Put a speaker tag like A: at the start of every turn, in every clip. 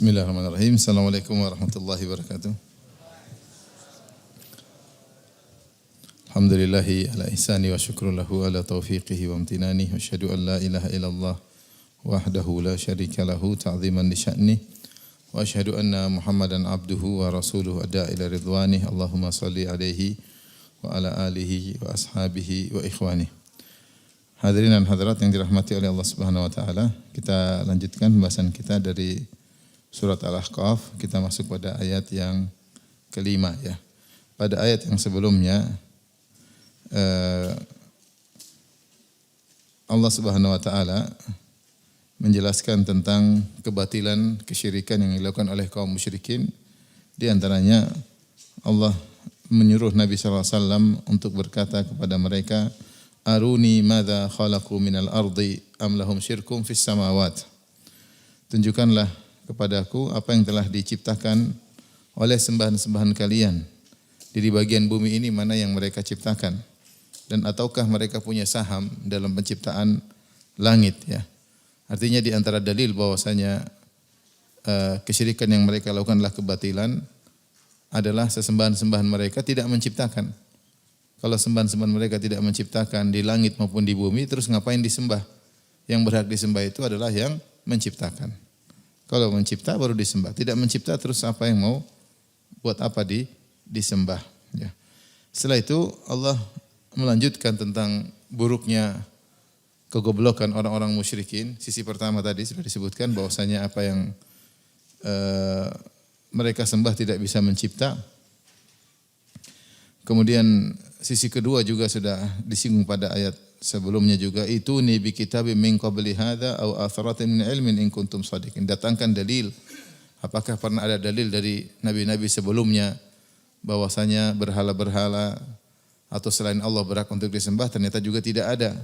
A: Bismillahirrahmanirrahim. Assalamualaikum warahmatullahi wabarakatuh. Alhamdulillahi ala ihsani wa syukru lahu ala taufiqihi wa amtinani. Wa asyhadu an la ilaha illallah wahdahu la syarika lahu ta'ziman li sya'nih. Wa asyhadu anna Muhammadan abduhu wa rasuluhu adda ila ridwanih. Allahumma salli alaihi wa ala alihi wa ashabihi wa ikhwanih. Hadirin dan hadirat yang dirahmati oleh Allah Subhanahu wa taala, kita lanjutkan pembahasan kita dari Surat Al-Ahqaf. Kita masuk pada ayat yang kelima ya. Pada ayat yang sebelumnya Allah Subhanahu wa taala menjelaskan tentang kebatilan kesyirikan yang dilakukan oleh kaum musyrikin. Di antaranya Allah menyuruh Nabi sallallahu alaihi wasallam untuk berkata kepada mereka, "Aruni madza khalaqu minal ardi am lahum syirkum fis samawat." Tunjukkanlah kepadaku apa yang telah diciptakan oleh sembahan-sembahan kalian di bagian bumi ini, mana yang mereka ciptakan, dan ataukah mereka punya saham dalam penciptaan langit ya. Artinya di antara dalil bahwasanya kesyirikan yang mereka lakukan adalah kebatilan adalah sesembahan-sembahan mereka tidak menciptakan. Kalau sembahan-sembahan mereka tidak menciptakan di langit maupun di bumi, terus ngapain disembah? Yang berhak disembah itu adalah yang menciptakan. Kalau mencipta baru disembah, tidak mencipta terus apa yang mau buat apa disembah ya. Setelah itu Allah melanjutkan tentang buruknya kegoblokan orang-orang musyrikin. Sisi pertama tadi sudah disebutkan bahwasanya apa yang mereka sembah tidak bisa mencipta. Kemudian sisi kedua juga sudah disinggung pada ayat sebelumnya juga, itu ni bi kitabim min qabli hadza aw atharatin min ilmin in kuntum shadiqin. Datangkan dalil. Apakah pernah ada dalil dari nabi-nabi sebelumnya bahwasanya berhala-berhala atau selain Allah berhak untuk disembah? Ternyata juga tidak ada.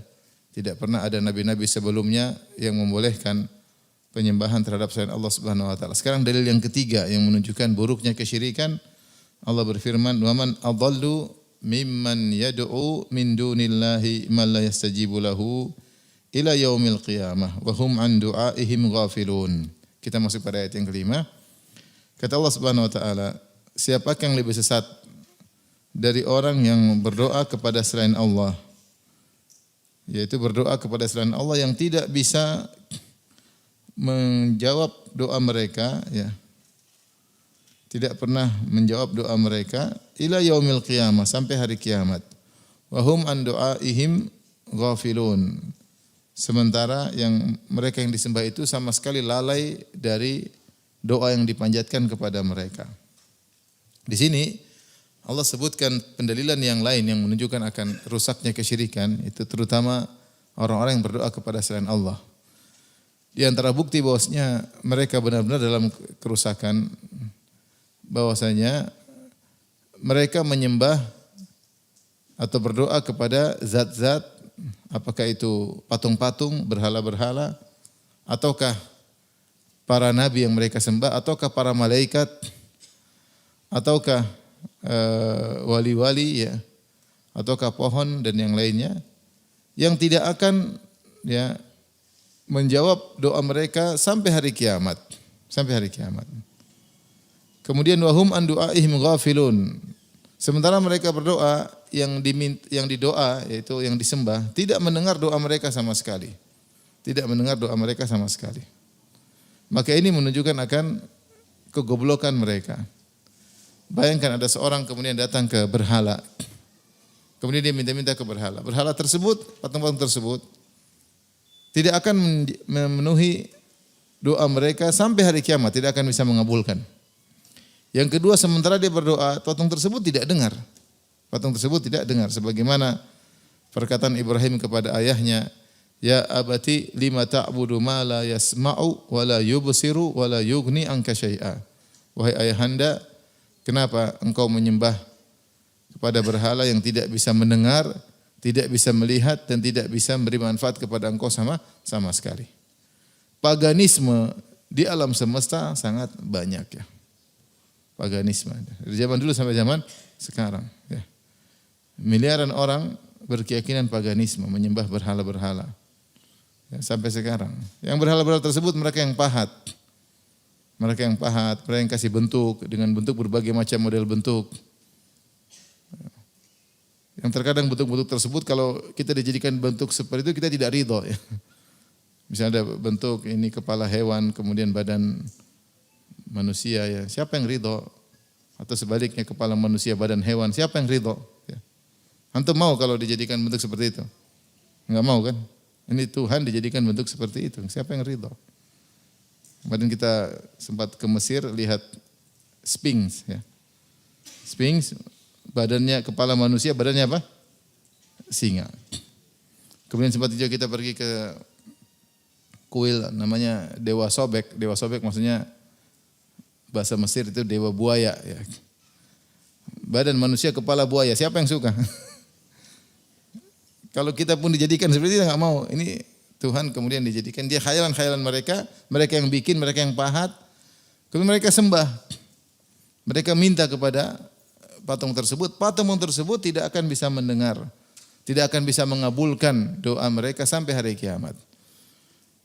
A: Tidak pernah ada nabi-nabi sebelumnya yang membolehkan penyembahan terhadap selain Allah Subhanahu wa taala. Sekarang dalil yang ketiga yang menunjukkan buruknya kesyirikan. Allah berfirman, "Wa man adallu mimman yad'u min dunillahi man la yastajibu lahu ila yaumil qiyamah wa hum an du'aihim ghafilun." Kita masuk pada ayat yang kelima. Kata Allah Subhanahu wa taala, siapakah yang lebih sesat dari orang yang berdoa kepada selain Allah, yaitu berdoa kepada selain Allah yang tidak bisa menjawab doa mereka ya. Tidak pernah menjawab doa mereka ila yaumil qiyamah, sampai hari kiamat. Wa hum an du'aihim ghafilun. Sementara yang mereka yang disembah itu sama sekali lalai dari doa yang dipanjatkan kepada mereka. Di sini Allah sebutkan pendalilan yang lain yang menunjukkan akan rusaknya kesyirikan, itu terutama orang-orang yang berdoa kepada selain Allah. Di antara bukti bahwasanya mereka benar-benar dalam kerusakan, bahwasanya mereka menyembah atau berdoa kepada zat-zat, apakah itu patung-patung, berhala-berhala, ataukah para nabi yang mereka sembah, ataukah para malaikat, ataukah wali-wali ya, ataukah pohon dan yang lainnya yang tidak akan ya menjawab doa mereka sampai hari kiamat, sampai hari kiamat. Kemudian wahum an du'aihim ghafilun. Sementara mereka berdoa, yang didoa yaitu yang disembah tidak mendengar doa mereka sama sekali. Tidak mendengar doa mereka sama sekali. Maka ini menunjukkan akan kegoblokan mereka. Bayangkan ada seorang kemudian datang ke berhala. Kemudian dia minta-minta ke berhala. Berhala tersebut, patung-patung tersebut tidak akan memenuhi doa mereka sampai hari kiamat, tidak akan bisa mengabulkan. Yang kedua, sementara dia berdoa, patung tersebut tidak dengar. Patung tersebut tidak dengar. Sebagaimana perkataan Ibrahim kepada ayahnya, "Ya abati lima ta'budu ma la yasma'u wa la yubsiru wa la yughni anka syai'a." Wahai ayahanda, kenapa engkau menyembah kepada berhala yang tidak bisa mendengar, tidak bisa melihat, dan tidak bisa memberi manfaat kepada engkau sama sekali. Paganisme di alam semesta sangat banyak ya. Paganisme dari zaman dulu sampai zaman sekarang ya. Miliaran orang berkeyakinan paganisme, menyembah berhala-berhala. Ya, sampai sekarang. Yang berhala-berhala tersebut mereka yang pahat. mereka yang pahat, mereka yang kasih bentuk dengan bentuk berbagai macam model bentuk. Yang terkadang bentuk-bentuk tersebut kalau kita dijadikan bentuk seperti itu kita tidak ridho ya. Misalnya ada bentuk ini kepala hewan, kemudian badan manusia ya. Siapa yang ridho? Atau sebaliknya kepala manusia, badan hewan. Siapa yang ridho? Ya. Antum mau kalau dijadikan bentuk seperti itu? Enggak mau kan? Ini Tuhan dijadikan bentuk seperti itu. Siapa yang ridho? Kemarin kita sempat ke Mesir lihat Sphinx ya. Sphinx badannya kepala manusia, badannya apa? Singa. Kemudian sempat juga kita pergi ke kuil namanya Dewa Sobek. Dewa Sobek maksudnya bahasa Mesir itu dewa buaya ya. Badan manusia kepala buaya. Siapa yang suka? Kalau kita pun dijadikan seperti itu enggak mau. Ini Tuhan kemudian dijadikan dia khayalan-khayalan mereka, mereka yang bikin, mereka yang pahat. Kemudian mereka sembah. Mereka minta kepada patung tersebut tidak akan bisa mendengar, tidak akan bisa mengabulkan doa mereka sampai hari kiamat.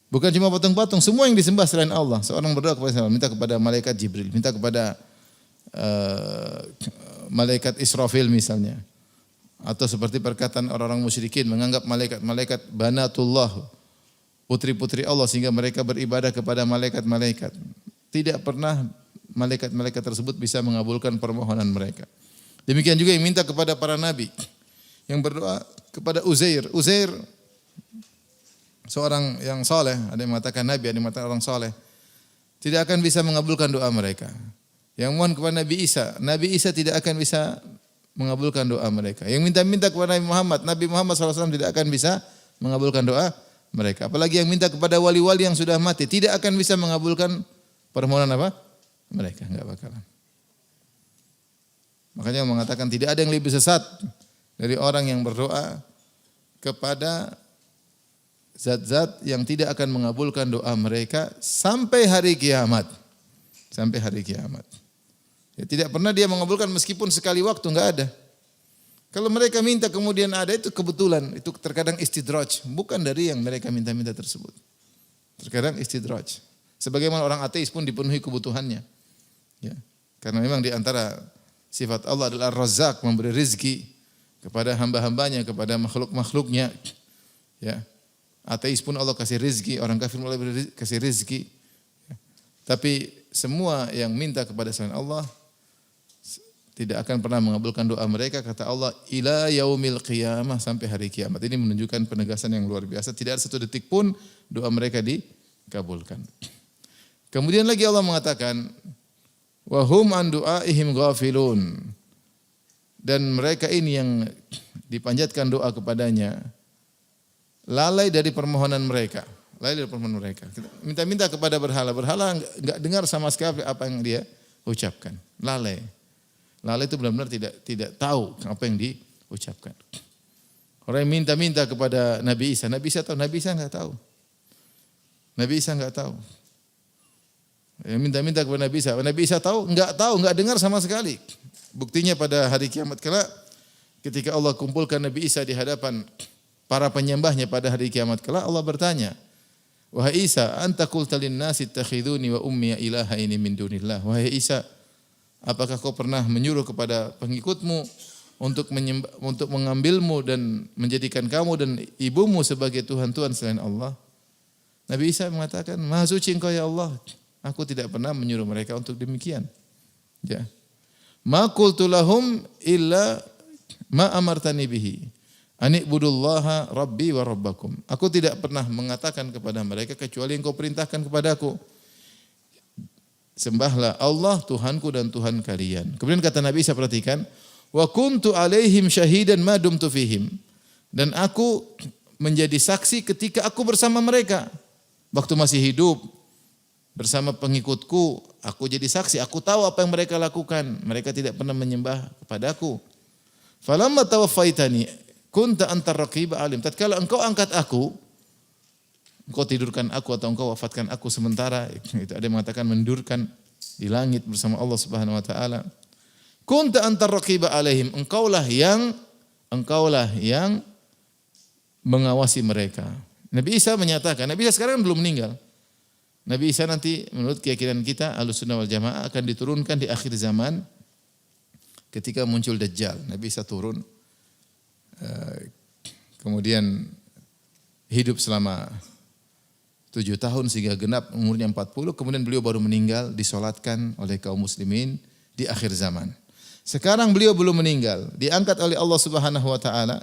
A: Bukan cuma patung-patung, semua yang disembah selain Allah. Seorang berdoa kepada Allah, minta kepada malaikat Jibril, minta kepada malaikat Israfil misalnya. Atau seperti perkataan orang-orang musyrikin menganggap malaikat-malaikat banatullah, putri-putri Allah sehingga mereka beribadah kepada malaikat-malaikat. Tidak pernah malaikat-malaikat tersebut bisa mengabulkan permohonan mereka. Demikian juga yang minta kepada para nabi, yang berdoa kepada Uzair. Uzair seorang yang saleh, ada yang mengatakan nabi, ada yang mengatakan orang saleh. Tidak akan bisa mengabulkan doa mereka. Yang mohon kepada Nabi Isa tidak akan bisa mengabulkan doa mereka. Yang minta-minta kepada Nabi Muhammad SAW tidak akan bisa mengabulkan doa mereka. Apalagi yang minta kepada wali-wali yang sudah mati tidak akan bisa mengabulkan permohonan apa? Mereka enggak bakalan. Makanya mengatakan tidak ada yang lebih sesat dari orang yang berdoa kepada zat-zat yang tidak akan mengabulkan doa mereka sampai hari kiamat. Sampai hari kiamat. Ya, tidak pernah dia mengabulkan meskipun sekali waktu enggak ada. Kalau mereka minta kemudian ada itu kebetulan, itu terkadang istidraj, bukan dari yang mereka minta-minta tersebut. Terkadang istidraj. Sebagaimana orang ateis pun dipenuhi kebutuhannya. Ya. Karena memang di antara sifat Allah adalah Razzaq, memberi rizki kepada hamba-hambanya, kepada makhluk-makhluknya. Ya. Ateis pun Allah kasih rizki, orang kafir mulai kasih rizki. Ya. Tapi semua yang minta kepada selain Allah tidak akan pernah mengabulkan doa mereka, kata Allah, ila yaumil qiyamah, sampai hari kiamat. Ini menunjukkan penegasan yang luar biasa. Tidak ada satu detik pun doa mereka dikabulkan. Kemudian lagi Allah mengatakan, wa hum an du'aihim ghafilun. Dan mereka ini yang dipanjatkan doa kepadanya lalai dari permohonan mereka. Lalai dari permohonan mereka. Minta-minta kepada berhala. Berhala enggak dengar sama sekali apa yang dia ucapkan. Lalai. Lalai itu benar-benar tidak tahu apa yang diucapkan. Orang yang minta-minta kepada Nabi Isa. Nabi Isa tahu? Nabi Isa enggak tahu. Nabi Isa enggak tahu. Yang minta-minta kepada Nabi Isa. Nabi Isa tahu? Enggak, dengar sama sekali. Buktinya pada hari kiamat kelak ketika Allah kumpulkan Nabi Isa di hadapan para penyembahnya pada hari kiamat kelak, Allah bertanya, wahai Isa, anta qulta lin-nasi ittakhiduni wa ummi ilahaini min dunillah. Wahai Isa, apakah kau pernah menyuruh kepada pengikutmu untuk mengambilmu dan menjadikan kamu dan ibumu sebagai Tuhan-Tuhan selain Allah? Nabi Isa mengatakan, Maha suci Engkau ya Allah. Aku tidak pernah menyuruh mereka untuk demikian. Ya. Ma qultu lahum illa ma amartani bihi. Ani'budullaha rabbi wa rabbakum. Aku tidak pernah mengatakan kepada mereka kecuali Engkau perintahkan kepadaku. Sembahlah Allah Tuhanku dan Tuhan kalian. Kemudian kata Nabi Isa, perhatikan, wa kuntu alaihim syahidan ma dumtu fihim. Dan aku menjadi saksi ketika aku bersama mereka. Waktu masih hidup bersama pengikutku, aku jadi saksi, aku tahu apa yang mereka lakukan. Mereka tidak pernah menyembah kepadaku. Falamma tawaffaitani kunta antar raqib alim. Tatkala engkau angkat aku, engkau tidurkan aku atau engkau wafatkan aku sementara, itu ada yang mengatakan mendurkan di langit bersama Allah Subhanahu wa taala. Kunta antar raqib alaihim, engkaulah yang mengawasi mereka. Nabi Isa menyatakan, Nabi Isa sekarang belum meninggal. Nabi Isa nanti menurut keyakinan kita Ahlussunnah wal Jamaah akan diturunkan di akhir zaman ketika muncul Dajjal. Nabi Isa turun kemudian hidup selama 7 tahun sehingga genap umurnya 40, kemudian beliau baru meninggal disolatkan oleh kaum muslimin di akhir zaman. Sekarang beliau belum meninggal, diangkat oleh Allah Subhanahu wa taala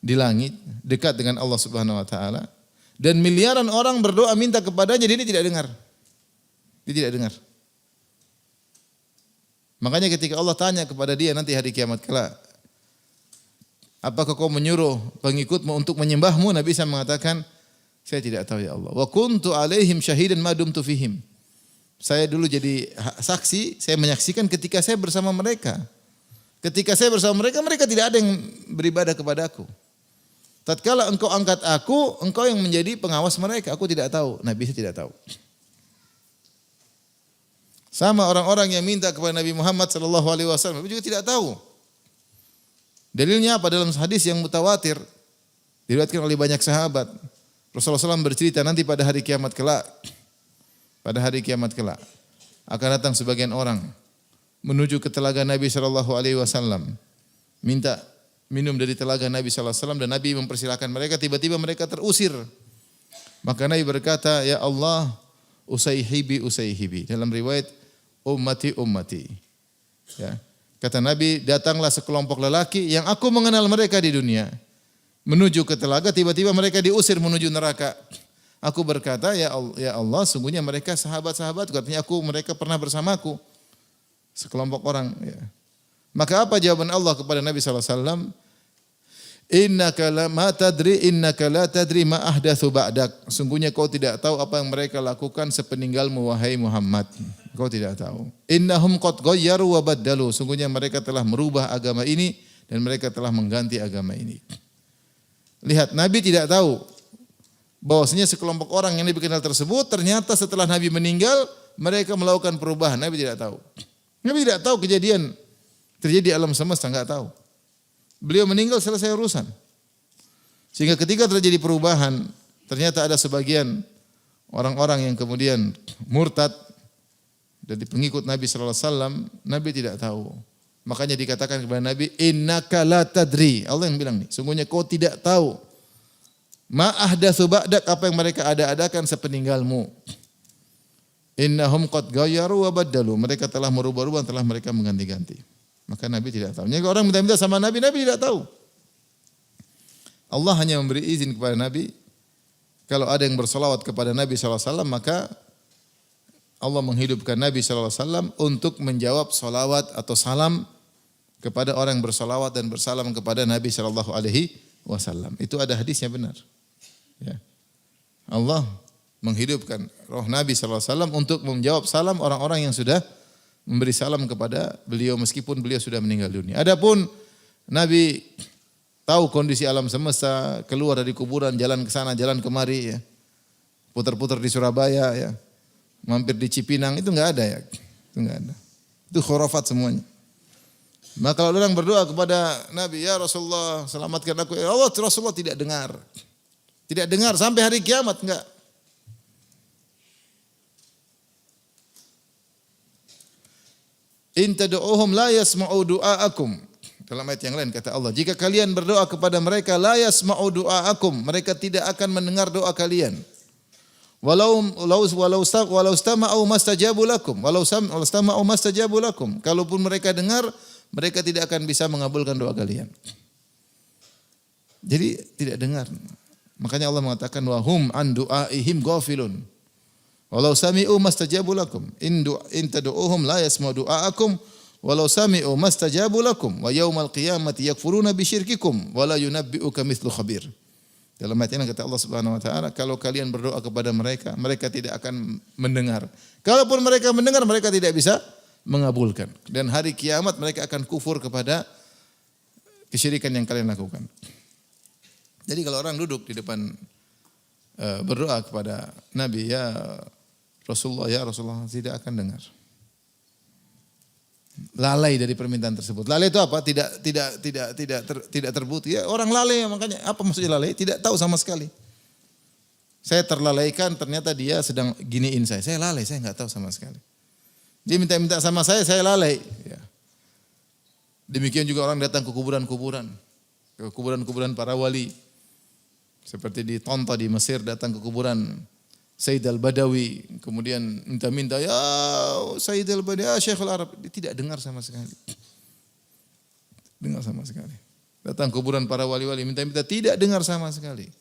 A: di langit, dekat dengan Allah Subhanahu wa taala, dan miliaran orang berdoa minta kepadanya, dia tidak dengar. Dia tidak dengar. Makanya ketika Allah tanya kepada dia nanti hari kiamat kelak, apakah kau menyuruh pengikutmu untuk menyembahmu? Nabi Isa mengatakan, saya tidak tahu ya Allah. Wa kuntu alaihim syahidan ma dumtu fihim. Saya dulu jadi saksi, saya menyaksikan ketika saya bersama mereka. Ketika saya bersama mereka, mereka tidak ada yang beribadah kepadaku. Tatkala engkau angkat aku, engkau yang menjadi pengawas mereka. Aku tidak tahu. Nabi Isa tidak tahu. Sama orang-orang yang minta kepada Nabi Muhammad sallallahu alaihi wasallam, Nabi juga tidak tahu. Dalilnya apa? Dalam hadis yang mutawatir diriwayatkan oleh banyak sahabat. Rasulullah SAW bercerita nanti pada hari kiamat kelak, akan datang sebagian orang menuju ke telaga Nabi Shallallahu Alaihi Wasallam, minta minum dari telaga Nabi Shallallahu Alaihi Wasallam, dan Nabi mempersilahkan mereka. Tiba-tiba mereka terusir. Maka Nabi berkata, ya Allah, usaihibi. Dalam riwayat ummati. Ya. Kata Nabi, datanglah sekelompok lelaki yang aku mengenal mereka di dunia. Menuju ke telaga, tiba-tiba mereka diusir menuju neraka. Aku berkata, ya Allah, sungguhnya mereka sahabat-sahabat. Katanya mereka pernah bersamaku. Sekelompok orang. Ya. Maka apa jawaban Allah kepada Nabi SAW? Innaka la tadri ma ahdatsu ba'dak. Sungguhnya kau tidak tahu apa yang mereka lakukan sepeninggalmu wahai Muhammad. Kau tidak tahu. Innahum qad ghayyaru wa baddalu. Sungguhnya mereka telah merubah agama ini dan mereka telah mengganti agama ini. Lihat, Nabi tidak tahu bahwasanya sekelompok orang yang Nabi kenal tersebut ternyata setelah Nabi meninggal mereka melakukan perubahan. Nabi tidak tahu. Nabi tidak tahu kejadian terjadi di alam semesta, enggak tahu. Beliau meninggal selesai urusan. Sehingga ketika terjadi perubahan, ternyata ada sebagian orang-orang yang kemudian murtad dari pengikut Nabi sallallahu alaihi wasallam, Nabi tidak tahu. Makanya dikatakan kepada Nabi, innaka la tadri. Allah yang bilang nih, sungguhnya kau tidak tahu. Ma ahdatsu ba'dak, apa yang mereka ada-adakan sepeninggalmu. Innahum qad ghayyaru wa baddalu. Mereka telah merubah-rubah, telah mereka mengganti-ganti. Maka Nabi tidak tahu. Jadi orang minta-minta sama Nabi, Nabi tidak tahu. Allah hanya memberi izin kepada Nabi, kalau ada yang bersolawat kepada Nabi sallallahu alaihi wasallam, maka Allah menghidupkan Nabi sallallahu alaihi wasallam untuk menjawab solawat atau salam kepada orang yang bersolawat dan bersalam kepada Nabi sallallahu alaihi wasallam. Itu ada hadisnya benar. Ya. Allah menghidupkan roh Nabi sallallahu alaihi wasallam untuk menjawab salam orang-orang yang sudah memberi salam kepada beliau meskipun beliau sudah meninggal dunia. Adapun Nabi tahu kondisi alam semesta, keluar dari kuburan, jalan ke sana, jalan kemari, ya. Putar-putar di Surabaya, ya. Mampir di Cipinang, itu enggak ada, ya. Itu enggak ada. Itu khurafat semuanya. Maka kalau orang berdoa kepada Nabi, ya Rasulullah selamatkan aku, ya Allah, Rasulullah tidak dengar. Tidak dengar sampai hari kiamat, enggak. In tad'uuhum la yasma'u du'aakum. Dalam ayat yang lain kata Allah, jika kalian berdoa kepada mereka, la yasma'u du'aakum, mereka tidak akan mendengar doa kalian. Walau istama'u mastajabu lakum. Kalaupun mereka dengar, mereka tidak akan bisa mengabulkan doa kalian. Jadi tidak dengar. Makanya Allah mengatakan wa hum an du'aihim ghafilun. Walau sami'u mastajabu lakum. In tad'uuhum la yasma'u du'aakum walau sami'u mastajabu lakum wa yaumal qiyamati yakfuruna bisyirkikum wa la yunabbi'uka mithlu khabir. Dalam ayat ini kata Allah Subhanahu wa taala, kalau kalian berdoa kepada mereka, mereka tidak akan mendengar. Kalaupun mereka mendengar, mereka tidak bisa mengabulkan. Dan hari kiamat mereka akan kufur kepada kesyirikan yang kalian lakukan. Jadi kalau orang duduk di depan berdoa kepada Nabi, ya Rasulullah, tidak akan dengar. Lalai dari permintaan tersebut. Lalai itu apa? Tidak terbukti. Ya, orang lalai, makanya apa maksudnya lalai? Tidak tahu sama sekali. Saya terlalaikan, ternyata dia sedang giniin saya. Saya lalai, saya nggak tahu sama sekali. Dia minta-minta sama saya lalai. Ya. Demikian juga orang datang ke kuburan-kuburan. Ke kuburan-kuburan para wali. Seperti di Tonta di Mesir datang ke kuburan Sayyid al-Badawi. Kemudian minta-minta, ya Sayyid al-Badawi, ya Syekhul Arab. Dia tidak dengar sama sekali. Dengar sama sekali. Datang ke kuburan para wali-wali, minta-minta, tidak dengar sama sekali.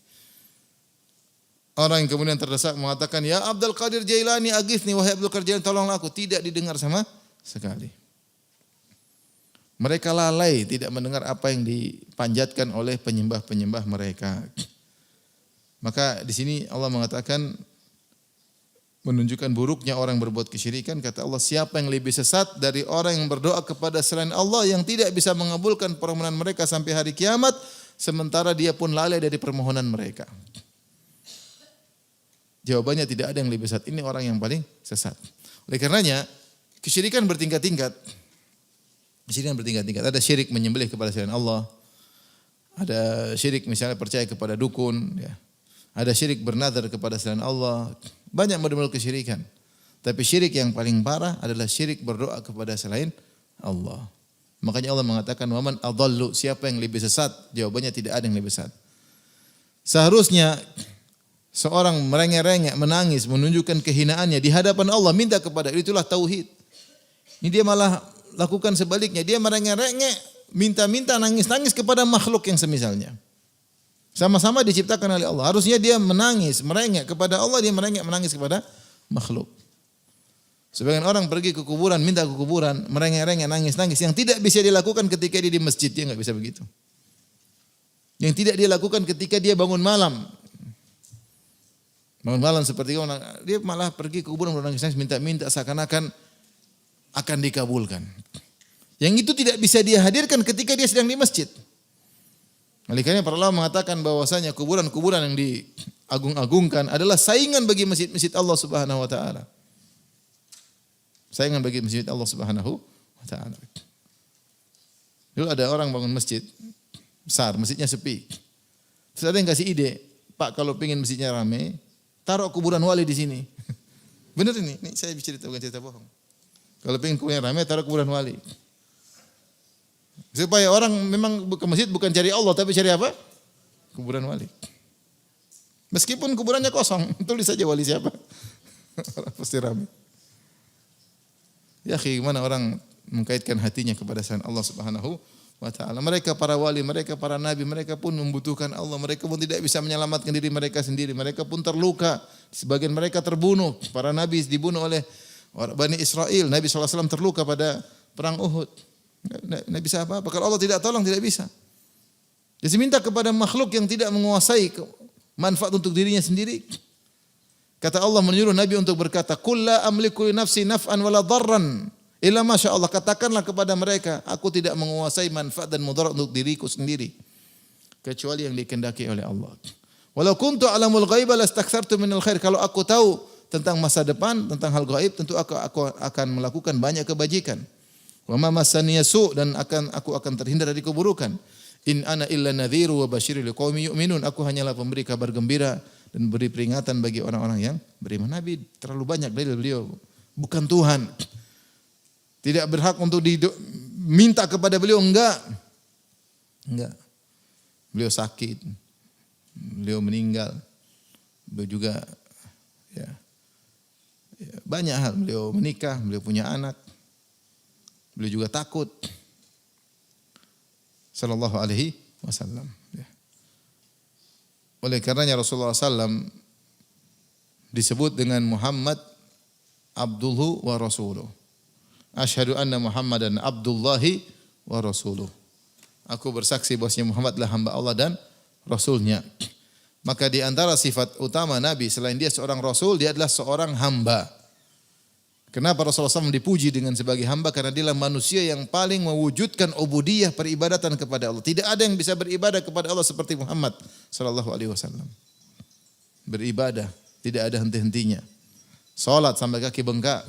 A: Orang yang kemudian terdesak mengatakan, ya Abdul Qadir Jailani aghithni, wahai Abdul Qadir Jailani tolonglah aku. Tidak didengar sama sekali. Mereka lalai tidak mendengar apa yang dipanjatkan oleh penyembah-penyembah mereka. Maka di sini Allah mengatakan menunjukkan buruknya orang berbuat kesyirikan. Kata Allah, siapa yang lebih sesat dari orang yang berdoa kepada selain Allah yang tidak bisa mengabulkan permohonan mereka sampai hari kiamat, sementara dia pun lalai dari permohonan mereka. Jawabannya tidak ada yang lebih sesat. Ini orang yang paling sesat. Oleh karenanya, kesyirikan bertingkat-tingkat. Kesyirikan bertingkat-tingkat. Ada syirik menyembelih kepada selain Allah. Ada syirik misalnya percaya kepada dukun. Ya. Ada syirik bernazar kepada selain Allah. Banyak model-model kesyirikan. Tapi syirik yang paling parah adalah syirik berdoa kepada selain Allah. Makanya Allah mengatakan, waman adallu, siapa yang lebih sesat? Jawabannya tidak ada yang lebih sesat. Seharusnya seorang merengek-rengek, menangis, menunjukkan kehinaannya di hadapan Allah, minta kepada, itulah tauhid. Ini dia malah lakukan sebaliknya. Dia merengek-rengek, minta-minta, nangis-nangis kepada makhluk yang semisalnya. Sama-sama diciptakan oleh Allah. Harusnya dia menangis, merengek kepada Allah, dia merengek, menangis kepada makhluk. Sebagian orang pergi ke kuburan, minta ke kuburan, merengek-rengek, nangis-nangis. Yang tidak bisa dilakukan ketika dia di masjid, dia nggak bisa begitu. Yang tidak dia lakukan ketika dia bangun malam. Bangun malam seperti orang, dia malah pergi ke kuburan menangis-nangis, minta-minta seakan-akan akan dikabulkan. Yang itu tidak bisa dia hadirkan ketika dia sedang di masjid. Oleh karena para ulama mengatakan bahwasanya kuburan-kuburan yang diagung-agungkan adalah saingan bagi masjid-masjid Allah Subhanahu wa taala. Saingan bagi masjid Allah Subhanahu wa taala. Dulu ada orang bangun masjid besar, masjidnya sepi. Terus ada yang kasih ide, Pak kalau pengen masjidnya rame, taruh kuburan wali di sini. Benar ini saya cerita bukan cerita bohong. Kalau pengen kuburan rame, taruh kuburan wali. Supaya orang memang ke masjid bukan cari Allah, tapi cari apa? Kuburan wali. Meskipun kuburannya kosong, tulis saja wali siapa. Pasti ramai. Ya gimana orang mengkaitkan hatinya kepada selain Allah Subhanahu wa taala. Mereka para wali, mereka para nabi, mereka pun membutuhkan Allah. Mereka pun tidak bisa menyelamatkan diri mereka sendiri. Mereka pun terluka. Sebagian mereka terbunuh. Para nabi dibunuh oleh Bani Israel. Nabi SAW terluka pada perang Uhud. Tidak bisa apa-apa. Kalau Allah tidak tolong, tidak bisa. Jadi minta kepada makhluk yang tidak menguasai manfaat untuk dirinya sendiri. Kata Allah menyuruh Nabi untuk berkata, "Qul la amliku li nafsi naf'an wala dharran illa ma syaa Allah." Katakanlah kepada mereka, aku tidak menguasai manfaat dan mudarat untuk diriku sendiri kecuali yang dikehendaki oleh Allah. Walau kuntu alamul ghaiba lastakthartu minal khair. Kalau aku tahu tentang masa depan, tentang hal gaib, tentu aku akan melakukan banyak kebajikan. Wa ma massani yasu, dan aku akan terhindar dari keburukan. In ana illa nadhiru wa basyirul liqaumin yu'minun. Aku hanyalah pemberi kabar gembira dan beri peringatan bagi orang-orang yang beriman. Nabi terlalu banyak dalil beliau bukan Tuhan. Tidak berhak untuk minta kepada beliau, enggak. Beliau sakit. Beliau meninggal. Beliau juga ya banyak hal. Beliau menikah, beliau punya anak. Beliau juga takut. Sallallahu alaihi wasallam. Oleh karenanya Rasulullah SAW disebut dengan Muhammad Abdulhu wa Rasuluh. Asyhadu anna Muhammadan Abdullahi wa Rasuluh. Aku bersaksi bahwasanya Muhammad adalah hamba Allah dan Rasulnya. Maka di antara sifat utama Nabi, selain dia seorang Rasul, dia adalah seorang hamba. Kenapa Rasulullah SAW dipuji dengan sebagai hamba? Karena dia adalah manusia yang paling mewujudkan ubudiyah peribadatan kepada Allah. Tidak ada yang bisa beribadah kepada Allah seperti Muhammad sallallahu alaihi wasallam. Beribadah tidak ada henti-hentinya. Salat sampai kaki bengkak.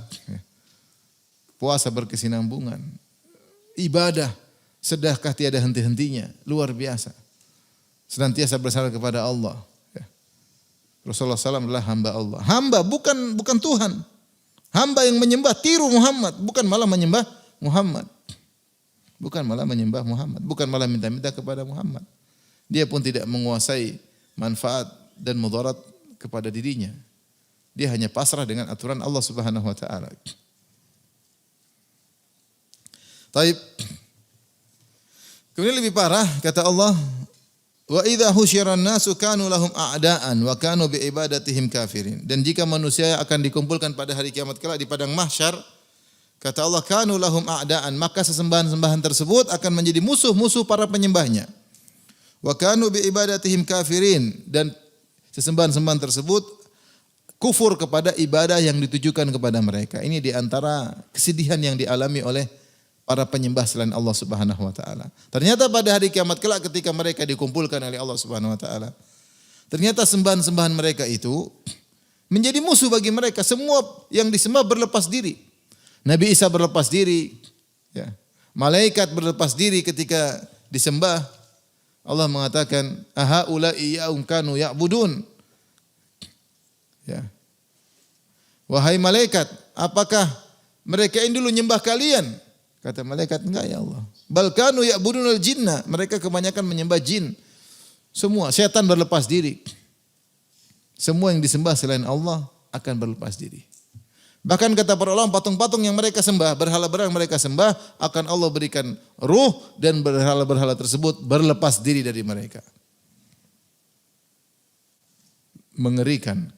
A: Puasa berkesinambungan. Ibadah sedekah tiada henti-hentinya, luar biasa. Senantiasa bersandar kepada Allah. Rasulullah SAW adalah hamba Allah. Hamba bukan Tuhan. Hamba yang menyembah, tiru Muhammad, bukan malah menyembah Muhammad. Bukan malah menyembah Muhammad, bukan malah minta-minta kepada Muhammad. Dia pun tidak menguasai manfaat dan mudarat kepada dirinya. Dia hanya pasrah dengan aturan Allah Subhanahu wa taala. Taib. Kemudian lebih parah kata Allah, wa idza husyiran nasu kanu lahum a'daan wa kanu bi ibadatihim kafirin. Dan jika manusia akan dikumpulkan pada hari kiamat kelak di padang mahsyar, kata Allah, kanu lahum a'daan, maka sesembahan-sembahan tersebut akan menjadi musuh-musuh para penyembahnya. Wa kanu bi ibadatihim kafirin, dan sesembahan-sembahan tersebut kufur kepada ibadah yang ditujukan kepada mereka. Ini di antara kesedihan yang dialami oleh para penyembah selain Allah Subhanahu wa taala. Ternyata pada hari kiamat kelak ketika mereka dikumpulkan oleh Allah Subhanahu wa taala, ternyata sembahan-sembahan mereka itu menjadi musuh bagi mereka. Semua yang disembah berlepas diri. Nabi Isa berlepas diri, ya. Malaikat berlepas diri ketika disembah. Allah mengatakan, "Aha ulai ya'um kanu ya'budun." Ya. Wahai malaikat, apakah mereka ini dulu nyembah kalian? Kata malaikat, enggak ya Allah. Bal kanu ya'budunal jinna. Mereka kebanyakan menyembah jin. Semua setan berlepas diri. Semua yang disembah selain Allah akan berlepas diri. Bahkan kata para ulama, patung-patung yang mereka sembah, berhala-berhala yang mereka sembah, akan Allah berikan ruh dan berhala-berhala tersebut berlepas diri dari mereka. Mengerikan.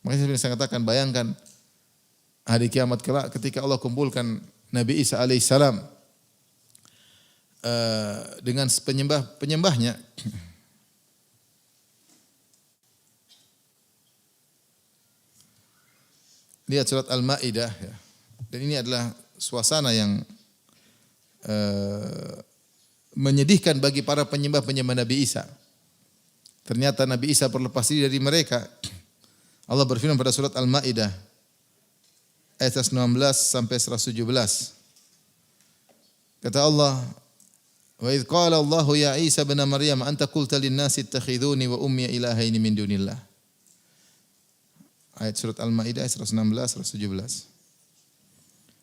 A: Makanya saya katakan, bayangkan hari kiamat kelak ketika Allah kumpulkan Nabi Isa alaihissalam dengan penyembahnya. Lihat surat Al-Maidah, ya. Dan ini adalah suasana yang menyedihkan bagi para penyembah-penyembah Nabi Isa. Ternyata Nabi Isa berlepas diri dari mereka. Allah berfirman pada surat Al-Maidah ayat 19 sampai 117. Kata Allah, wa idz qala Allahu ya Isa ibn Maryam anta qulta lin-nasi ittakhiduni wa ummi ilahaini min dunillah. Ayat surat Al-Maidah ayat 116 117.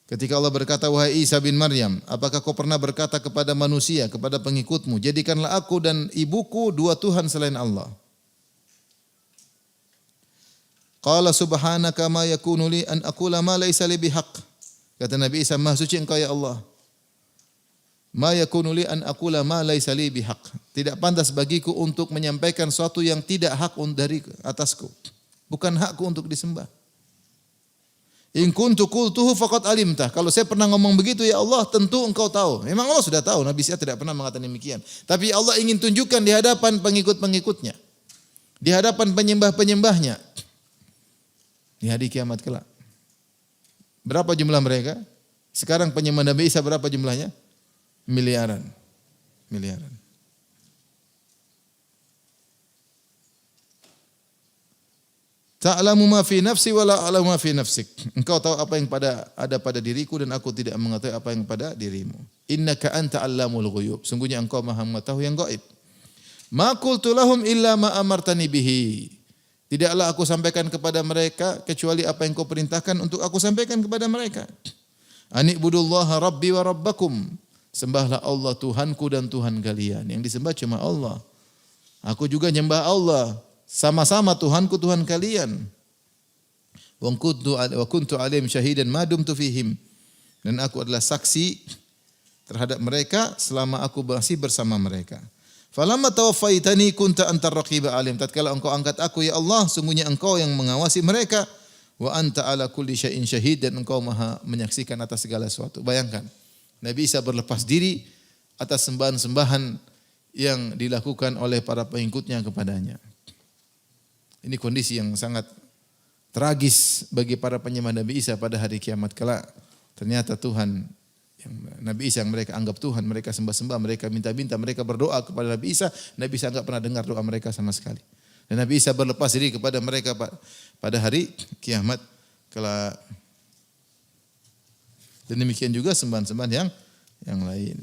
A: Ketika Allah berkata, wahai Isa bin Maryam, apakah kau pernah berkata kepada manusia, kepada pengikutmu, jadikanlah aku dan ibuku dua Tuhan selain Allah. Qala subhanaka ma yakunu li an aqula ma laysa li bihaq. Kata Nabi Isa, maha suci engkau ya Allah. Ma yakunu li an aqula ma laysa li bihaq. Tidak pantas bagiku untuk menyampaikan sesuatu yang tidak hak dari atasku. Bukan hakku untuk disembah. In kuntu qultuhu faqad alimtah. Kalau saya pernah ngomong begitu ya Allah, tentu engkau tahu. Memang Allah sudah tahu, Nabi Isa tidak pernah mengatakan demikian. Tapi Allah ingin tunjukkan di hadapan pengikut-pengikutnya. Di hadapan penyembah-penyembahnya. Di hari kiamat kelak. Berapa jumlah mereka? Sekarang penyembah Nabi Isa berapa jumlahnya? Miliaran. Miliaran. Ta'lamu ma fi nafsi wa la a'lamu ma fi nafsik. Engkau tahu apa yang ada pada diriku dan aku tidak mengetahui apa yang pada dirimu. Innaka anta 'allamul ghuyub. Sungguhnya engkau Maha mengetahui yang gaib. Ma qultu lahum illa ma amartani bihi. Tidaklah aku sampaikan kepada mereka kecuali apa yang kau perintahkan untuk aku sampaikan kepada mereka. Ani'budullaha rabbi wa rabbakum. Sembahlah Allah Tuhanku dan Tuhan kalian. Yang disembah cuma Allah. Aku juga nyembah Allah. Sama-sama Tuhanku Tuhan kalian. Wa kuntu alaihim syahidan ma dumtu fihim. Dan aku adalah saksi terhadap mereka selama aku masih bersama mereka. Falamma tawaffaitani kunta antar raqiba alim. Tatkala engkau angkat aku ya Allah, sungguhnya engkau yang mengawasi mereka. Wa anta ala kulli syai'in syahid, dan engkau Maha menyaksikan atas segala sesuatu. Bayangkan, Nabi Isa berlepas diri atas sembahan-sembahan yang dilakukan oleh para pengikutnya kepadanya. Ini kondisi yang sangat tragis bagi para penyembah Nabi Isa pada hari kiamat kelak. Ternyata Tuhan yang Nabi Isa yang mereka anggap Tuhan, mereka sembah-sembah, mereka minta-minta, mereka berdoa kepada Nabi Isa enggak pernah dengar doa mereka sama sekali. Dan Nabi Isa berlepas diri kepada mereka pada hari kiamat kelak. Dan demikian juga sembahan-sembahan yang lain.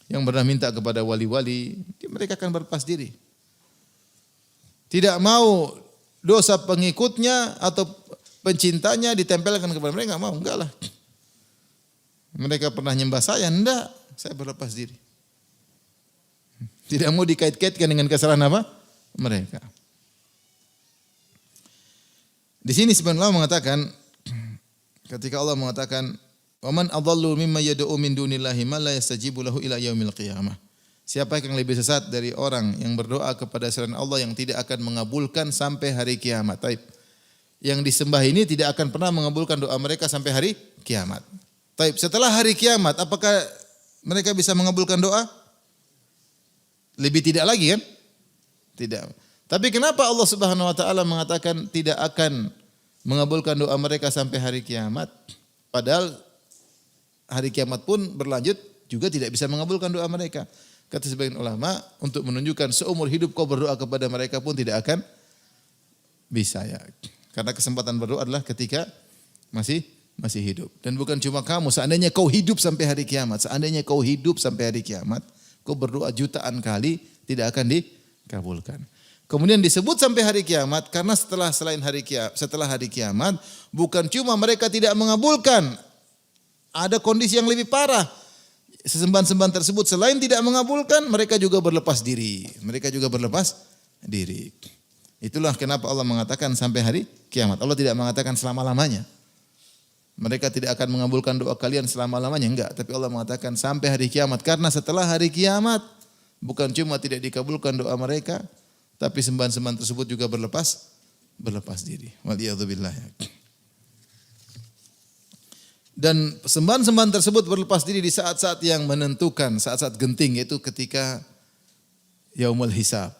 A: Yang pernah minta kepada wali-wali, mereka akan berlepas diri. Tidak mau dosa pengikutnya atau pencintanya ditempelkan kepada mereka, enggak mau, enggak lah. Mereka pernah nyembah saya, enggak, saya berlepas diri. Tidak mau dikait-kaitkan dengan kesalahan apa? Mereka. Di sini sebenarnya Allah mengatakan, ketika Allah mengatakan, "Waman adallu mimma yad'u min dunillahi ma la yastajibu lahu ila yaumil qiyamah." Siapa yang lebih sesat dari orang yang berdoa kepada selain Allah yang tidak akan mengabulkan sampai hari kiamat. Taib. Yang disembah ini tidak akan pernah mengabulkan doa mereka sampai hari kiamat. Taib. Setelah hari kiamat, apakah mereka bisa mengabulkan doa? Lebih tidak lagi kan? Tidak. Tapi kenapa Allah Subhanahu wa taala mengatakan tidak akan mengabulkan doa mereka sampai hari kiamat? Padahal hari kiamat pun berlanjut juga tidak bisa mengabulkan doa mereka. Kata sebagian ulama, untuk menunjukkan seumur hidup kau berdoa kepada mereka pun tidak akan bisa ya. Karena kesempatan berdoa adalah ketika masih hidup. Dan bukan cuma kamu, seandainya kau hidup sampai hari kiamat, kau berdoa jutaan kali tidak akan dikabulkan. Kemudian disebut sampai hari kiamat karena setelah hari kiamat bukan cuma mereka tidak mengabulkan, ada kondisi yang lebih parah. Sesembahan-sembahan tersebut selain tidak mengabulkan, mereka juga berlepas diri. Itulah kenapa Allah mengatakan sampai hari kiamat. Allah tidak mengatakan selama-lamanya. Mereka tidak akan mengabulkan doa kalian selama-lamanya, enggak. Tapi Allah mengatakan sampai hari kiamat. Karena setelah hari kiamat, bukan cuma tidak dikabulkan doa mereka, tapi sembahan-sembahan tersebut juga berlepas diri. Waliyadzubillah. Dan sembahan-sembahan tersebut berlepas diri di saat-saat yang menentukan, saat-saat genting, yaitu ketika yaumul hisab.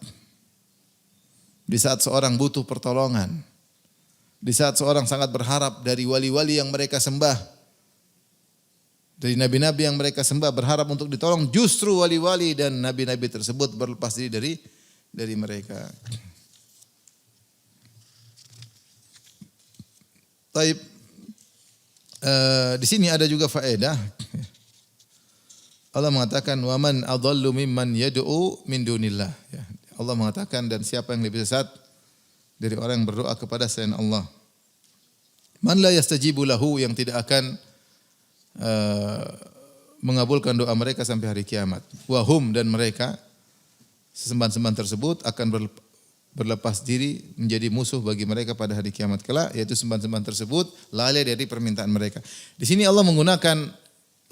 A: Di saat seorang butuh pertolongan. Di saat seorang sangat berharap dari wali-wali yang mereka sembah. Dari nabi-nabi yang mereka sembah berharap untuk ditolong, justru wali-wali dan nabi-nabi tersebut berlepas diri dari mereka. Taib. Di sini ada juga faedah. Allah mengatakan waman adallu mimman yad'u min dunillah. Ya, Allah mengatakan dan siapa yang lebih sesat dari orang yang berdoa kepada selain Allah. Man la yastajibu lahu, yang tidak akan mengabulkan doa mereka sampai hari kiamat. Wa hum, dan mereka sesembahan-sembahan tersebut akan berlepas diri menjadi musuh bagi mereka pada hari kiamat kelak, yaitu sembahan-sembahan tersebut lalai dari permintaan mereka. Di sini Allah menggunakan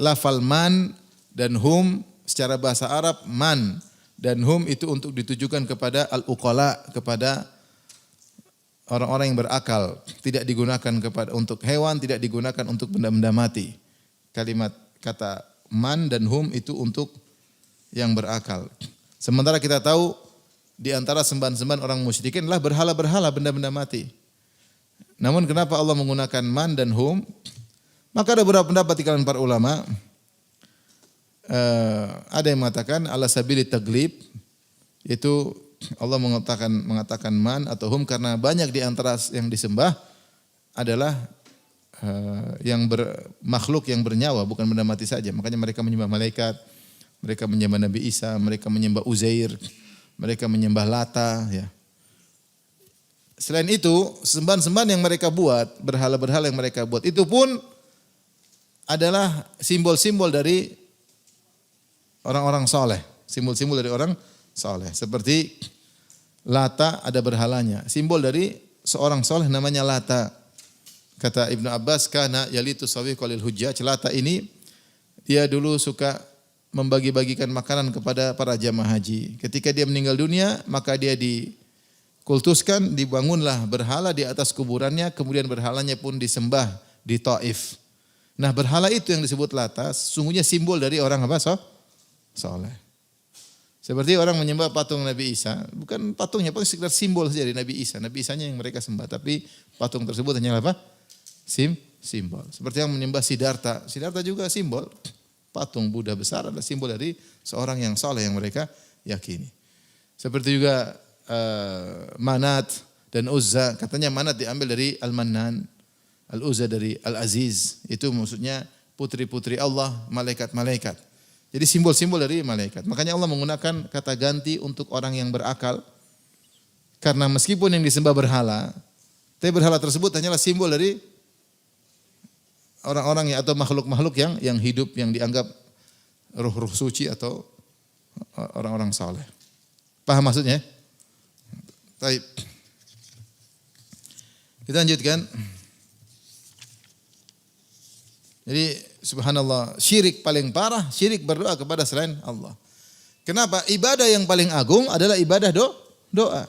A: lafal man dan hum secara bahasa Arab. Man dan hum itu untuk ditujukan kepada al-uqala, kepada orang-orang yang berakal. Tidak digunakan untuk hewan, tidak digunakan untuk benda-benda mati. Kalimat kata man dan hum itu untuk yang berakal. Sementara kita tahu di antara sembahan-sembahan orang musyrikin adalah berhala-berhala, benda-benda mati. Namun kenapa Allah menggunakan man dan hum? Maka ada beberapa pendapat di kalangan para ulama. Ada yang mengatakan ala sabili taglib, yaitu Allah mengatakan man atau hum karena banyak di antara yang disembah adalah makhluk yang bernyawa, bukan benda mati saja. Makanya mereka menyembah malaikat, mereka menyembah Nabi Isa, mereka menyembah Uzair, mereka menyembah Lata, ya. Selain itu, sembahan-sembahan yang mereka buat, berhala-berhala yang mereka buat, itu pun adalah simbol-simbol dari orang-orang soleh. Simbol-simbol dari orang soleh. Seperti Lata ada berhalanya. Simbol dari seorang soleh namanya Lata. Kata Ibnu Abbas, kana yalitu sawiqu lil hujjaj. Lata ini dia dulu suka membagi-bagikan makanan kepada para jamaah haji. Ketika dia meninggal dunia, maka dia dikultuskan, dibangunlah berhala di atas kuburannya, kemudian berhalanya pun disembah di Taif. Nah, berhala itu yang disebut Lata, sesungguhnya simbol dari orang apa? Soleh. Seperti orang menyembah patung Nabi Isa, bukan patungnya, paling sekedar simbol saja dari Nabi Isa. Nabi Isanya yang mereka sembah, tapi patung tersebut hanya apa? Simbol. Seperti yang menyembah Siddhartha. Siddhartha juga simbol. Patung Buddha besar adalah simbol dari seorang yang soleh yang mereka yakini. Seperti juga Manat dan Uzza. Katanya Manat diambil dari Al-Mannan, Al-Uzza dari Al-Aziz. Itu maksudnya putri-putri Allah, malaikat-malaikat. Jadi simbol-simbol dari malaikat. Makanya Allah menggunakan kata ganti untuk orang yang berakal. Karena meskipun yang disembah berhala, tapi berhala tersebut hanyalah simbol dari orang-orang atau makhluk-makhluk yang hidup, yang dianggap ruh-ruh suci atau orang-orang saleh. Paham maksudnya? Baik. Kita lanjutkan. Jadi subhanallah, syirik paling parah, syirik berdoa kepada selain Allah. Kenapa? Ibadah yang paling agung adalah ibadah doa.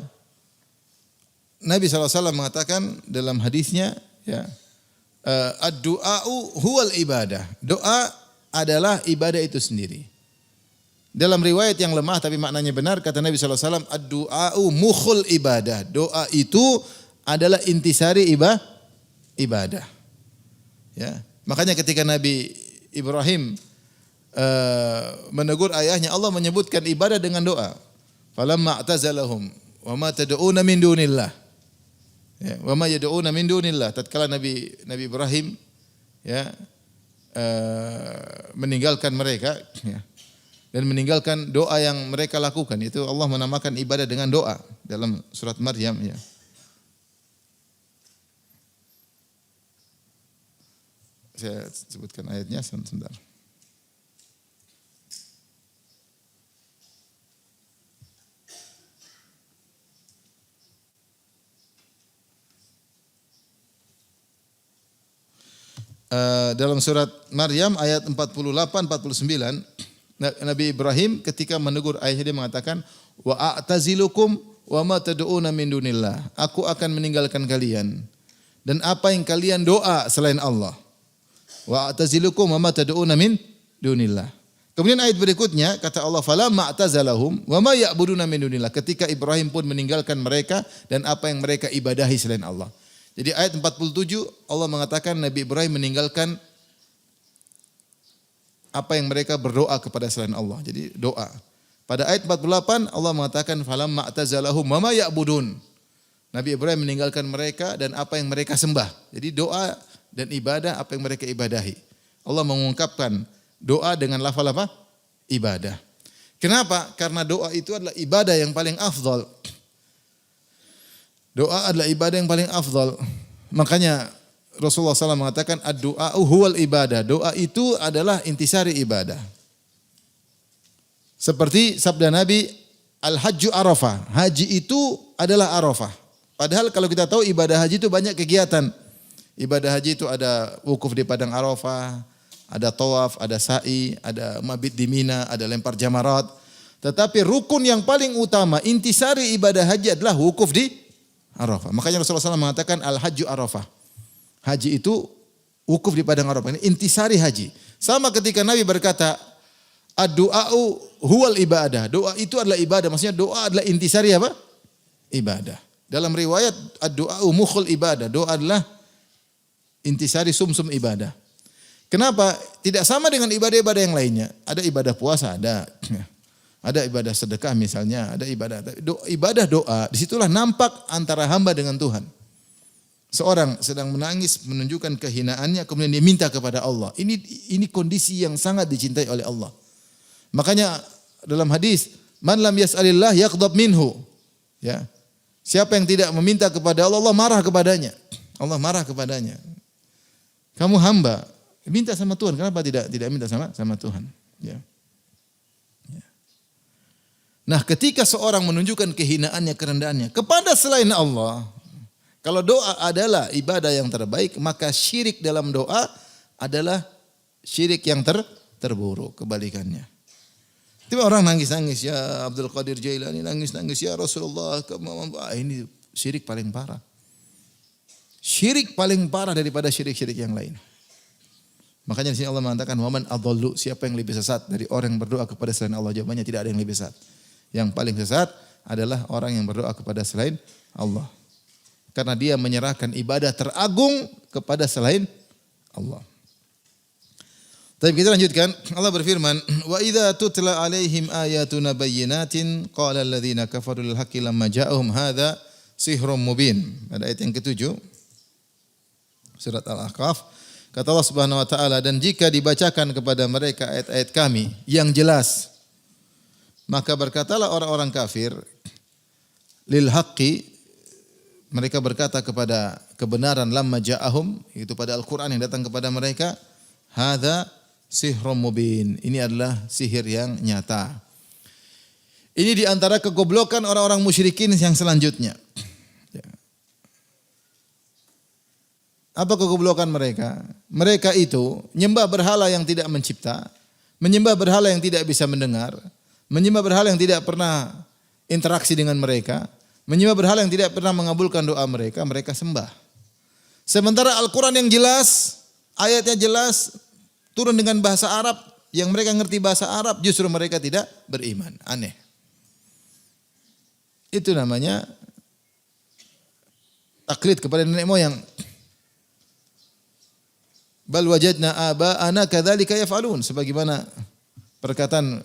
A: Nabi SAW mengatakan dalam hadisnya, ya, ad-du'a'u huwal ibadah. Doa adalah ibadah itu sendiri. Dalam riwayat yang lemah tapi maknanya benar, kata Nabi SAW, ad-du'a'u mukhul ibadah. Doa itu adalah intisari ibadah. Ya. Makanya ketika Nabi Ibrahim menegur ayahnya, Allah menyebutkan ibadah dengan doa. Falamma a'tazalahum wa ma tad'una min dunillah. Ya, wa ma yad'una min dunillah. Tatkala Nabi Ibrahim, ya, meninggalkan mereka, ya, dan meninggalkan doa yang mereka lakukan, itu Allah menamakan ibadah dengan doa dalam surat Maryam, ya. Saya sebutkan ayatnya sebentar. Dalam surat Maryam ayat 48-49, Nabi Ibrahim ketika menegur ayahnya dia mengatakan, wa a'tazilukum wa ma tad'una min dunillah. Aku akan meninggalkan kalian dan apa yang kalian doa selain Allah. Wa a'tazilukum wa ma tad'una min dunillah. Kemudian ayat berikutnya kata Allah, falamma a'tazalahum wa ma ya'buduna min dunillah. Ketika Ibrahim pun meninggalkan mereka dan apa yang mereka ibadahi selain Allah. Jadi ayat 47 Allah mengatakan Nabi Ibrahim meninggalkan apa yang mereka berdoa kepada selain Allah. Jadi doa. Pada ayat 48 Allah mengatakan falamma a'tazalahum wa ma ya'budun. Nabi Ibrahim meninggalkan mereka dan apa yang mereka sembah. Jadi doa dan ibadah apa yang mereka ibadahi. Allah mengungkapkan doa dengan lafal apa? Ibadah. Kenapa? Karena doa itu adalah ibadah yang paling afdal. Doa adalah ibadah yang paling afdal. Makanya Rasulullah SAW mengatakan ad-du'a'u huwal ibadah. Doa itu adalah intisari ibadah. Seperti sabda Nabi, al-hajju arafah. Haji itu adalah arafah. Padahal kalau kita tahu ibadah haji itu banyak kegiatan. Ibadah haji itu ada wukuf di padang Arafah, ada tawaf, ada sa'i, ada mabit di Mina, ada lempar jamarat. Tetapi rukun yang paling utama, intisari ibadah haji adalah wukuf di Arafah. Makanya Rasulullah SAW mengatakan al-hajju Arafah. Haji itu wukuf di padang Arafah. Ini intisari haji. Sama ketika Nabi berkata ad-du'a'u huwal ibadah. Doa itu adalah ibadah. Maksudnya doa adalah intisari apa? Ibadah. Dalam riwayat ad-du'a'u mukhul ibadah. Doa adalah intisari sumsum ibadah. Kenapa? Tidak sama dengan ibadah-ibadah yang lainnya. Ada ibadah puasa, ada. Ada ibadah sedekah misalnya, ada ibadah doa. Disitulah nampak antara hamba dengan Tuhan. Seorang sedang menangis menunjukkan kehinaannya, kemudian dia minta kepada Allah. Ini kondisi yang sangat dicintai oleh Allah. Makanya dalam hadis, man lam yas'alillah yaghdab minhu. Ya. Siapa yang tidak meminta kepada Allah, Allah marah kepadanya. Allah marah kepadanya. Kamu hamba, minta sama Tuhan. Kenapa tidak minta sama Tuhan? Ya. Nah, ketika seorang menunjukkan kehinaannya, kerendahannya kepada selain Allah, kalau doa adalah ibadah yang terbaik, maka syirik dalam doa adalah syirik yang terburuk, kebalikannya. Tiba orang nangis-nangis, ya Abdul Qadir Jailani nangis-nangis, ya Rasulullah, ini syirik paling parah. Syirik paling parah daripada syirik-syirik yang lain. Makanya di sini Allah mengatakan, waman adhallu, siapa yang lebih sesat dari orang yang berdoa kepada selain Allah? Jawabannya tidak ada yang lebih sesat. Yang paling sesat adalah orang yang berdoa kepada selain Allah. Karena dia menyerahkan ibadah teragung kepada selain Allah. Tapi kita lanjutkan. Allah berfirman, "Wa idza tutla 'alaihim ayatuna bayyinatin qala alladziina kafaru lil haqqi lamma ja'ahum hadza sihrum mubin." Pada ayat yang ke-7 surat Al-Ahqaf, kata Allah Subhanahu wa taala, dan jika dibacakan kepada mereka ayat-ayat kami yang jelas, maka berkatalah orang-orang kafir, lil haqqi, mereka berkata kepada kebenaran lamma ja'ahum, itu pada Al-Qur'an yang datang kepada mereka, hadza sihrum mubin. Ini adalah sihir yang nyata. Ini di antara kegoblokan orang-orang musyrikin yang selanjutnya. Ya. Apa kegoblokan mereka? Mereka itu menyembah berhala yang tidak mencipta, menyembah berhala yang tidak bisa mendengar, menyembah berhala yang tidak pernah interaksi dengan mereka, menyembah berhala yang tidak pernah mengabulkan doa mereka, mereka sembah. Sementara Al-Quran yang jelas, ayatnya jelas, turun dengan bahasa Arab, yang mereka ngerti bahasa Arab, justru mereka tidak beriman. Aneh. Itu namanya taklid kepada nenek moyang. Bal wajadna aba'ana kadzalika yaf'alun, sebagaimana perkataan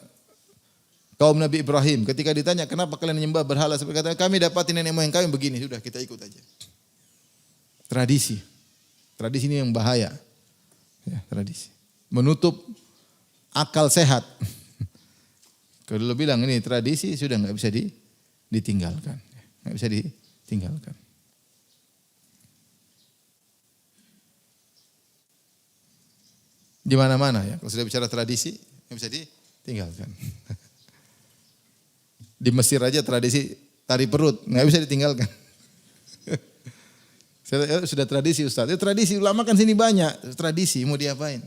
A: kaum Nabi Ibrahim ketika ditanya kenapa kalian menyembah berhala, seperti kata kami dapatin nenek moyang kami begini, sudah kita ikut aja. Tradisi. Tradisi ini yang bahaya. Ya, tradisi. Menutup akal sehat. Kalau bilang ini tradisi sudah enggak bisa ditinggalkan. Enggak bisa ditinggalkan. Di mana-mana ya. Kalau sudah bicara tradisi, enggak bisa ditinggalkan. Di Mesir aja tradisi tari perut, enggak bisa ditinggalkan. Sudah tradisi Ustaz. Ya, tradisi ulama kan sini banyak. Tradisi mau diapain?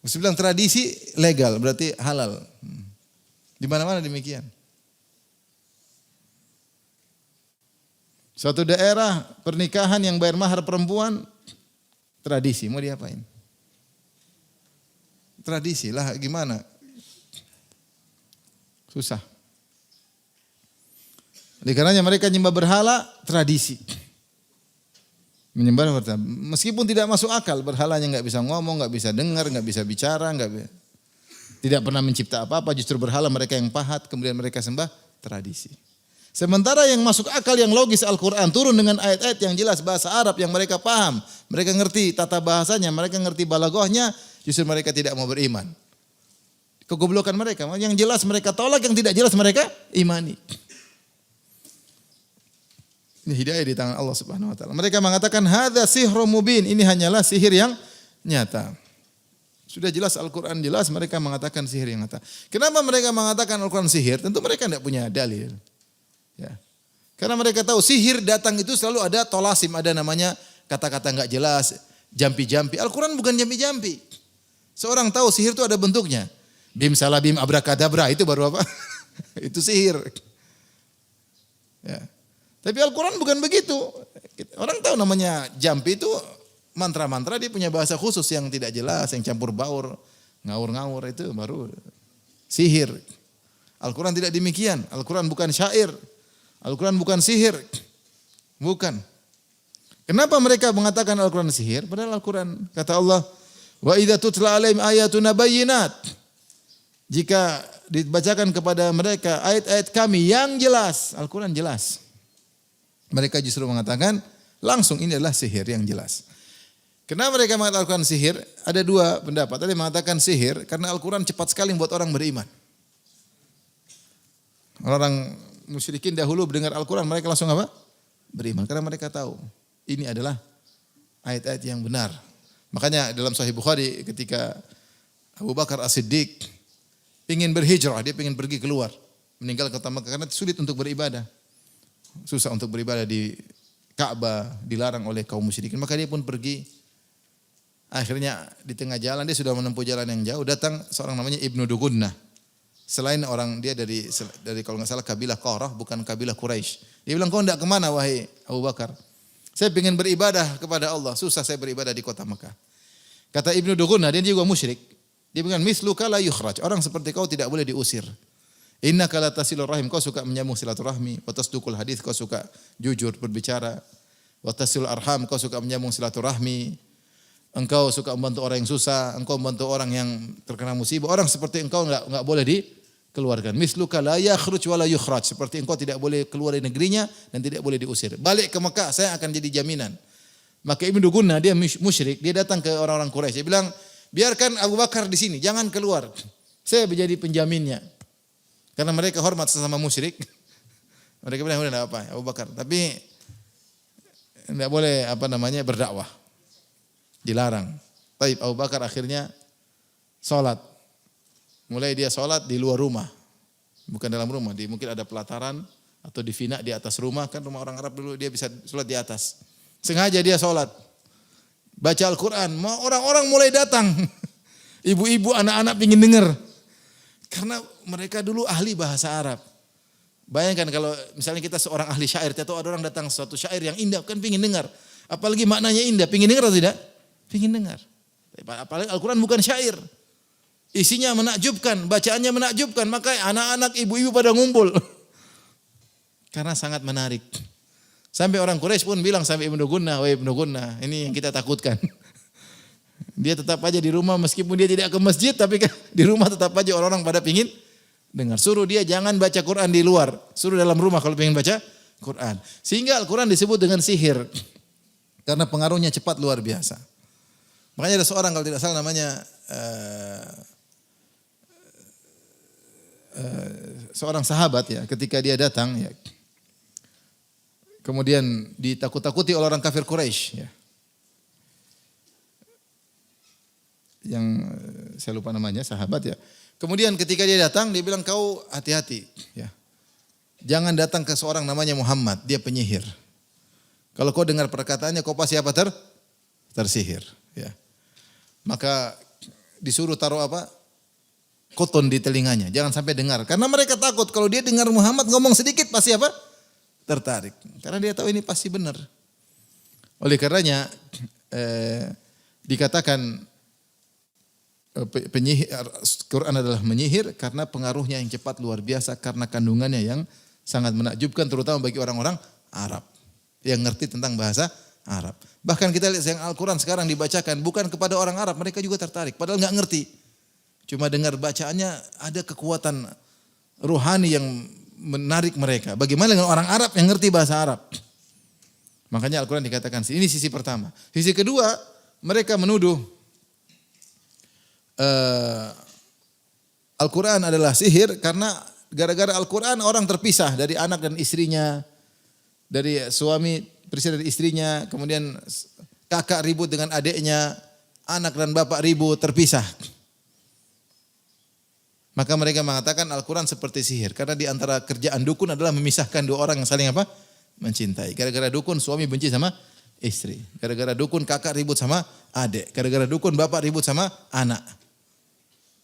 A: Saya bilang tradisi legal, berarti halal. Di mana-mana demikian. Suatu daerah pernikahan yang bayar mahar perempuan, tradisi, mau diapain? Tradisi lah, gimana? Susah. Oleh karenanya mereka menyembah berhala, tradisi. Menyembah berhala. Meskipun tidak masuk akal, berhalanya enggak bisa ngomong, enggak bisa dengar, enggak bisa bicara, tidak pernah mencipta apa-apa, justru berhala mereka yang pahat, kemudian mereka sembah, tradisi. Sementara yang masuk akal, yang logis Al-Quran, turun dengan ayat-ayat yang jelas bahasa Arab yang mereka paham, mereka ngerti tata bahasanya, mereka ngerti balaghahnya, justru mereka tidak mau beriman. Kegoblokan mereka, yang jelas mereka tolak, yang tidak jelas mereka imani. Ini hidayah di tangan Allah Subhanahu wa taala. Mereka mengatakan hadza sihrum mubin, ini hanyalah sihir yang nyata. Sudah jelas Al-Qur'an jelas, mereka mengatakan sihir yang nyata. Kenapa mereka mengatakan Al-Qur'an sihir? Tentu mereka tidak punya dalil. Ya. Karena mereka tahu sihir datang itu selalu ada tolasim, ada namanya kata-kata enggak jelas, jampi-jampi. Al-Qur'an bukan jampi-jampi. Seorang tahu sihir itu ada bentuknya. Bim salabim abrakadabra, itu baru apa? Itu sihir. Ya. Tapi Al-Quran bukan begitu. Orang tahu namanya jampi itu mantra-mantra, dia punya bahasa khusus yang tidak jelas, yang campur baur, ngawur-ngawur, itu baru sihir. Al-Quran tidak demikian. Al-Quran bukan syair. Al-Quran bukan sihir. Bukan. Kenapa mereka mengatakan Al-Quran sihir? Padahal Al-Quran, kata Allah, wa idza tutla alaihim ayatuna bayyinat. Jika dibacakan kepada mereka ayat-ayat kami yang jelas, Al-Quran jelas. Mereka justru mengatakan langsung ini adalah sihir yang jelas. Kenapa mereka mengatakan Al-Quran sihir? Ada dua pendapat. Ada yang mengatakan sihir karena Al-Quran cepat sekali membuat orang beriman. Orang musyrikin dahulu mendengar Al-Quran, mereka langsung apa? Beriman. Karena mereka tahu ini adalah ayat-ayat yang benar. Makanya dalam Sahih Bukhari ketika Abu Bakar As-Siddiq ingin berhijrah, dia ingin pergi keluar, meninggal kota Mekah karena sulit untuk beribadah. Susah untuk beribadah di Ka'bah, dilarang oleh kaum musyrikin. Maka dia pun pergi. Akhirnya di tengah jalan, dia sudah menempuh jalan yang jauh, datang seorang namanya Ibnu Dugunnah. Selain orang dia dari kalau nggak salah kabilah Qurah, bukan kabilah Quraisy. Dia bilang, kau hendak kemana wahai Abu Bakar? Saya ingin beribadah kepada Allah. Susah saya beribadah di kota Mekah. Kata Ibnu Dugunnah, dia juga musyrik. Dia bilang, misluka la yukhraj. Orang seperti kau tidak boleh diusir. Innaka la tasilur rahim, kau suka menyambung silaturahmi, wa tasduqul hadits, kau suka jujur berbicara, wa tasilul arham, kau suka menyambung silaturahmi, engkau suka membantu orang yang susah, engkau membantu orang yang terkena musibah. Orang seperti engkau enggak boleh dikeluarkan. Misluka la yakhruj wa la yukhraj, seperti engkau tidak boleh keluar dari negerinya dan tidak boleh diusir. Balik ke Mekah, saya akan jadi jaminan. Maka Ibnu Dugunnah, dia musyrik, dia datang ke orang-orang Quraisy, dia bilang, biarkan Abu Bakar di sini, jangan keluar. Saya menjadi penjaminnya. Karena mereka hormat sesama musyrik. Mereka bilang udah enggak apa Abu Bakar, tapi enggak boleh berdakwah. Dilarang. Baik, Abu Bakar akhirnya salat. Mulai dia salat di luar rumah. Bukan dalam rumah, mungkin ada pelataran atau di vina di atas rumah, kan rumah orang Arab dulu dia bisa salat di atas. Sengaja dia salat. Baca Al-Qur'an, orang-orang mulai datang. Ibu-ibu, anak-anak pingin dengar. Karena mereka dulu ahli bahasa Arab. Bayangkan kalau misalnya kita seorang ahli syair, atau ada orang datang suatu syair yang indah, kan pingin dengar. Apalagi maknanya indah, pingin dengar atau tidak? Pingin dengar. Apalagi Al-Quran bukan syair. Isinya menakjubkan, bacaannya menakjubkan. Maka anak-anak, ibu-ibu pada ngumpul. Karena sangat menarik. Sampai orang Quraisy pun bilang sampai Ibnu Gunnah, wahai Ibnu Gunnah, ini yang kita takutkan. Dia tetap aja di rumah meskipun dia tidak ke masjid, tapi di rumah tetap aja orang-orang pada pingin dengar. Suruh dia jangan baca Quran di luar, suruh dalam rumah kalau pengen baca Quran. Sehingga Al-Quran disebut dengan sihir karena pengaruhnya cepat luar biasa. Makanya ada seorang kalau tidak salah namanya seorang sahabat ya, ketika dia datang ya, kemudian ditakut-takuti oleh orang kafir Quraisy ya. Yang saya lupa namanya, sahabat ya. Kemudian ketika dia datang, dia bilang kau hati-hati ya. Jangan datang ke seorang namanya Muhammad, dia penyihir. Kalau kau dengar perkataannya kau pasti apa tersihir ya. Maka disuruh taruh koton di telinganya, jangan sampai dengar. Karena mereka takut kalau dia dengar Muhammad ngomong sedikit pasti tertarik. Karena dia tahu ini pasti benar. Oleh karenanya dikatakan penyihir, Quran adalah menyihir karena pengaruhnya yang cepat luar biasa, karena kandungannya yang sangat menakjubkan terutama bagi orang-orang Arab yang ngerti tentang bahasa Arab. Bahkan kita lihat yang Al-Quran sekarang dibacakan bukan kepada orang Arab, mereka juga tertarik padahal nggak ngerti. Cuma dengar bacaannya ada kekuatan rohani yang menarik mereka. Bagaimana dengan orang Arab yang ngerti bahasa Arab? Makanya Al-Quran dikatakan ini sisi pertama. Sisi kedua, mereka menuduh Al-Quran adalah sihir karena gara-gara Al-Quran orang terpisah dari anak dan istrinya, dari suami berpisah dari istrinya, kemudian kakak ribut dengan adiknya, anak dan bapak ribut, terpisah. Maka mereka mengatakan Al-Quran seperti sihir karena di antara kerjaan dukun adalah memisahkan dua orang yang saling mencintai. Gara-gara dukun suami benci sama istri, gara-gara dukun kakak ribut sama adik, gara-gara dukun bapak ribut sama anak.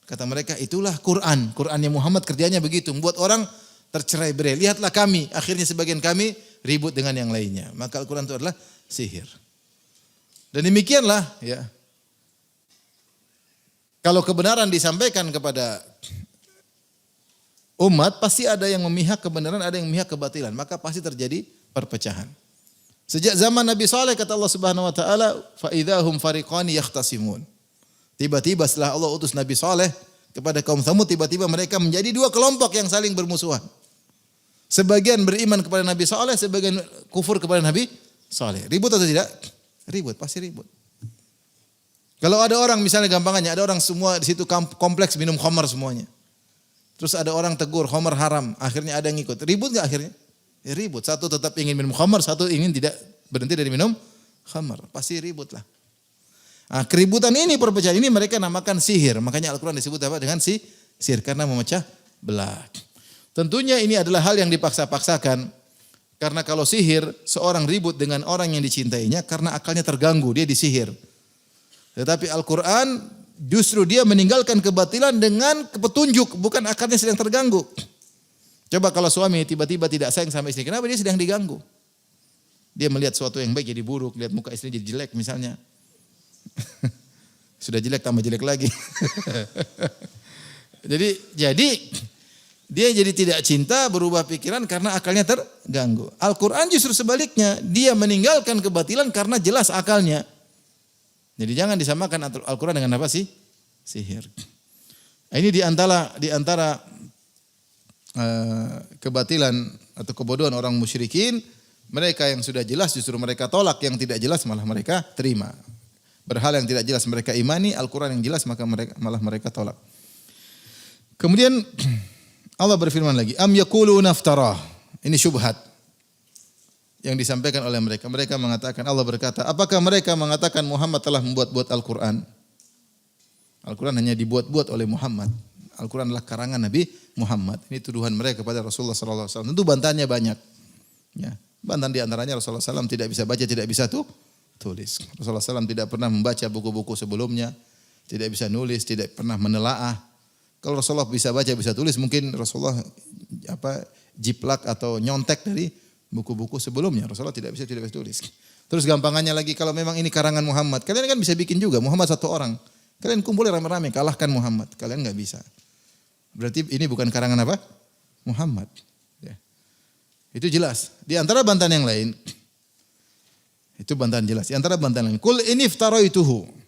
A: Kata mereka itulah Quran. Qurannya Muhammad kerjanya begitu. Membuat orang tercerai-berai. Lihatlah kami. Akhirnya sebagian kami ribut dengan yang lainnya. Maka Al-Quran itu adalah sihir. Dan demikianlah ya. Kalau kebenaran disampaikan kepada umat. Pasti ada yang memihak kebenaran. Ada yang memihak kebatilan. Maka pasti terjadi perpecahan. Sejak zaman Nabi Saleh kata Allah Subhanahu Wa Taala. فَإِذَا هُمْ فَرِقَانِ يَخْتَصِمُونَ. Tiba-tiba setelah Allah utus Nabi Saleh kepada kaum Tsamud, tiba-tiba mereka menjadi dua kelompok yang saling bermusuhan. Sebagian beriman kepada Nabi Saleh, sebagian kufur kepada Nabi Saleh. Ribut atau tidak? Ribut, pasti ribut. Kalau ada orang misalnya gampangannya, ada orang semua di situ kompleks minum khamar semuanya. Terus ada orang tegur khamar haram, akhirnya ada yang ikut. Ribut enggak akhirnya? Ya ribut. Satu tetap ingin minum khamar, satu ingin tidak berhenti dari minum khamar. Pasti ribut lah. Nah, keributan ini, perpecahan ini mereka namakan sihir. Makanya Al-Quran disebut dengan sihir karena memecah belah. Tentunya ini adalah hal yang dipaksa-paksakan. Karena kalau sihir, seorang ribut dengan orang yang dicintainya karena akalnya terganggu, dia disihir. Tetapi Al-Quran justru dia meninggalkan kebatilan dengan petunjuk, bukan akalnya sedang terganggu. Coba kalau suami tiba-tiba tidak sayang sama istri, kenapa dia sedang diganggu? Dia melihat sesuatu yang baik jadi buruk, lihat muka istri jadi jelek misalnya. Sudah jelek tambah jelek lagi. Jadi dia jadi tidak cinta, berubah pikiran karena akalnya terganggu. Al-Quran justru sebaliknya, dia meninggalkan kebatilan karena jelas akalnya. Jadi jangan disamakan Al-Quran dengan apa sih? Sihir. Ini di antara kebatilan atau kebodohan orang musyrikin, mereka yang sudah jelas justru mereka tolak, yang tidak jelas malah mereka terima. Berhal yang tidak jelas mereka imani, Al-Quran yang jelas maka malah mereka tolak. Kemudian Allah berfirman lagi, am yaquluna iftarah. Ini syubhat yang disampaikan oleh mereka. Mereka mengatakan, Allah berkata, apakah mereka mengatakan Muhammad telah membuat-buat Al-Quran? Al-Quran hanya dibuat-buat oleh Muhammad. Al-Quran adalah karangan Nabi Muhammad. Ini tuduhan mereka kepada Rasulullah SAW. Tentu bantahannya banyak. Ya. Bantahan diantaranya Rasulullah SAW tidak bisa baca, tidak bisa tulis. Rasulullah SAW tidak pernah membaca buku-buku sebelumnya. Tidak bisa nulis, tidak pernah menelaah. Kalau Rasulullah bisa baca, bisa tulis, mungkin Rasulullah jiplak atau nyontek dari buku-buku sebelumnya. Rasulullah tidak bisa tulis. Terus gampangannya lagi, kalau memang ini karangan Muhammad, kalian kan bisa bikin juga. Muhammad satu orang. Kalian kumpulin rame-rame, kalahkan Muhammad. Kalian enggak bisa. Berarti ini bukan karangan apa? Muhammad. Ya. Itu jelas. Di antara bantahan yang lain, itu bantahan jelas. Di antara bantahan lain, kul ini iftaraituhu.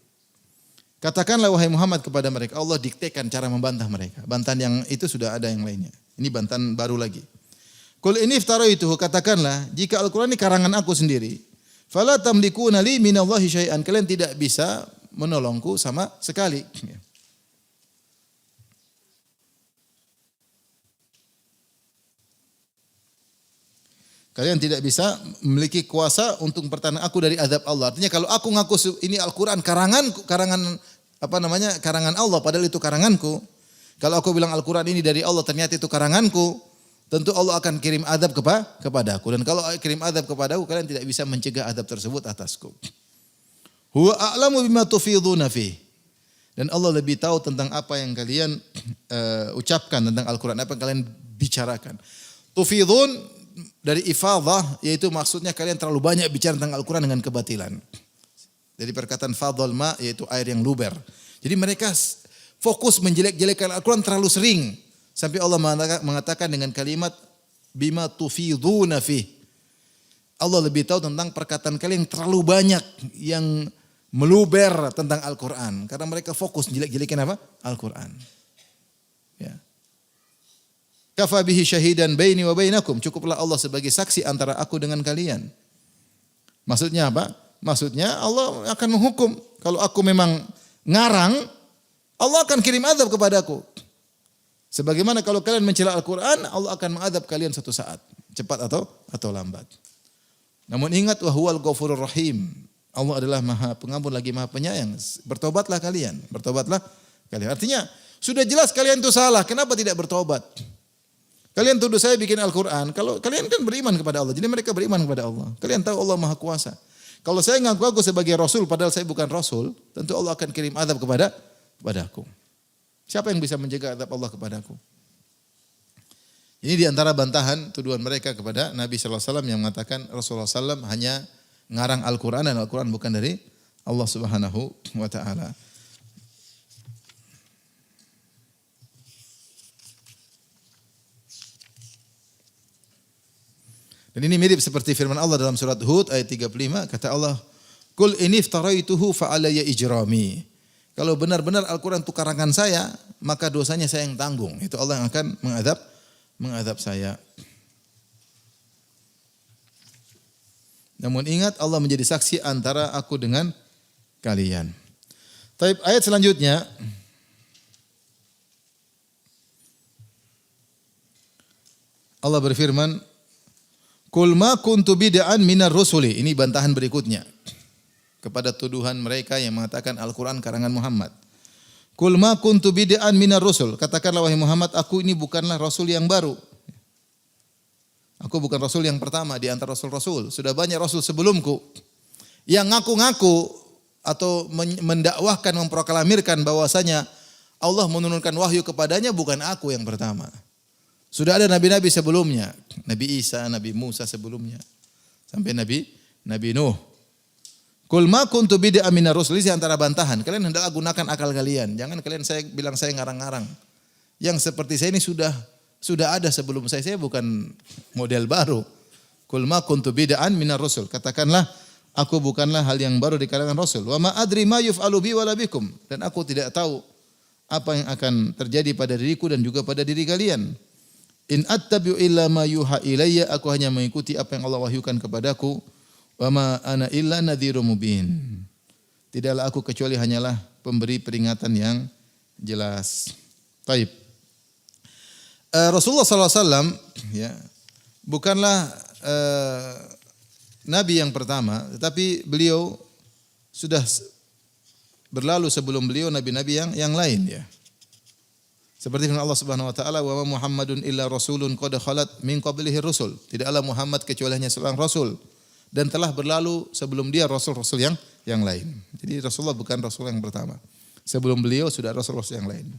A: Katakanlah wahai Muhammad kepada mereka, Allah diktekan cara membantah mereka. Bantahan yang itu sudah ada yang lainnya. Ini bantahan baru lagi. Kul ini iftaraituhu, katakanlah, jika Al-Quran ini karangan aku sendiri, fala tamlikuna li minallahi syai'an. Kalian tidak bisa menolongku sama sekali. Kalian tidak bisa memiliki kuasa untuk mempertahankan aku dari azab Allah. Artinya kalau aku ngaku ini Al-Quran karangan Allah padahal itu karanganku. Kalau aku bilang Al-Quran ini dari Allah ternyata itu karanganku, tentu Allah akan kirim azab kepadaku. Dan kalau kirim azab kepadaku, kalian tidak bisa mencegah azab tersebut atasku. Huwa a'lamu bima tufiduna fi. Dan Allah lebih tahu tentang apa yang kalian ucapkan tentang Al-Quran, apa yang kalian bicarakan. Tufidun dari ifadah, yaitu maksudnya kalian terlalu banyak bicara tentang Al-Quran dengan kebatilan. Dari perkataan fadhal ma, yaitu air yang luber. Jadi mereka fokus menjelek-jelekkan Al-Quran terlalu sering. Sampai Allah mengatakan dengan kalimat bima tufiduna fi. Allah lebih tahu tentang perkataan kalian yang terlalu banyak yang meluber tentang Al-Quran. Karena mereka fokus jelek-jelekin apa? Al-Quran. Ya. Kafa bihi syahidan baini wa bainakum. Cukuplah Allah sebagai saksi antara aku dengan kalian. Maksudnya apa? Maksudnya Allah akan menghukum. Kalau aku memang ngarang, Allah akan kirim azab kepadaku. Sebagaimana kalau kalian mencela Al-Quran, Allah akan mengadab kalian suatu saat. Cepat atau lambat. Namun ingat, wa huwal ghafurur rahim. Allah adalah maha pengampun lagi maha penyayang. Bertobatlah kalian. Artinya, sudah jelas kalian itu salah. Kenapa tidak bertobat? Kalian tuduh saya bikin Al-Quran. Kalau kalian kan beriman kepada Allah. Jadi mereka beriman kepada Allah. Kalian tahu Allah maha kuasa. Kalau saya ngaku aku sebagai Rasul, padahal saya bukan Rasul, tentu Allah akan kirim azab kepadaku. Siapa yang bisa menjaga azab Allah kepadaku? Ini diantara bantahan tuduhan mereka kepada Nabi SAW yang mengatakan Rasulullah SAW hanya ngarang Al-Quran dan Al-Quran bukan dari Allah Subhanahu wa Ta'ala. Dan ini mirip seperti firman Allah dalam surat Hud ayat 35, kata Allah, "Qul in iftaraituhu fa alayya ijrami." Kalau benar-benar Al-Quran itu karangan saya, maka dosanya saya yang tanggung. Itu Allah yang akan mengadab saya. Namun ingat, Allah menjadi saksi antara aku dengan kalian. Taib, ayat selanjutnya. Allah berfirman, "Qul ma kuntu bid'an minar rusuli." Ini bantahan berikutnya kepada tuduhan mereka yang mengatakan Al-Quran karangan Muhammad. Qul ma kuntu bid'an minar rusul. Katakanlah wahai Muhammad, aku ini bukanlah rasul yang baru. Aku bukan rasul yang pertama di antara rasul-rasul. Sudah banyak rasul sebelumku yang ngaku-ngaku atau mendakwahkan, memproklamirkan bahwasanya Allah menurunkan wahyu kepadanya, bukan aku yang pertama. Sudah ada nabi-nabi sebelumnya, Nabi Isa, Nabi Musa sebelumnya, sampai Nabi Nuh. Qul ma kuntu bid'an minar rusul, di antara bantahan. Kalian hendaklah gunakan akal kalian. Jangan kalian bilang saya ngarang-ngarang. Yang seperti saya ini sudah ada sebelum saya. Saya bukan model baru. Qul ma kuntu bid'an minar rusul. Katakanlah, aku bukanlah hal yang baru di kalangan Rasul. Wa ma adri ma yuf'alu bi wala bikum. Dan aku tidak tahu apa yang akan terjadi pada diriku dan juga pada diri kalian. In attabi'u illa ma yuha ilayya, aku hanya mengikuti apa yang Allah wahyukan kepadaku. Wa ma ana illa nadhirum mubin. Tidaklah aku kecuali hanyalah pemberi peringatan yang jelas. Baik. Rasulullah SAW ya, bukanlah nabi yang pertama, tetapi beliau sudah berlalu sebelum beliau nabi-nabi yang lain ya. Seperti firman Allah Subhanahu wa taala, "Wa ma Muhammadun illa rasulun qad khalat min qablihi rusul." Tidaklah Muhammad kecuali hanya seorang rasul dan telah berlalu sebelum dia rasul-rasul yang lain. Jadi Rasulullah bukan rasul yang pertama. Sebelum beliau sudah rasul-rasul yang lain.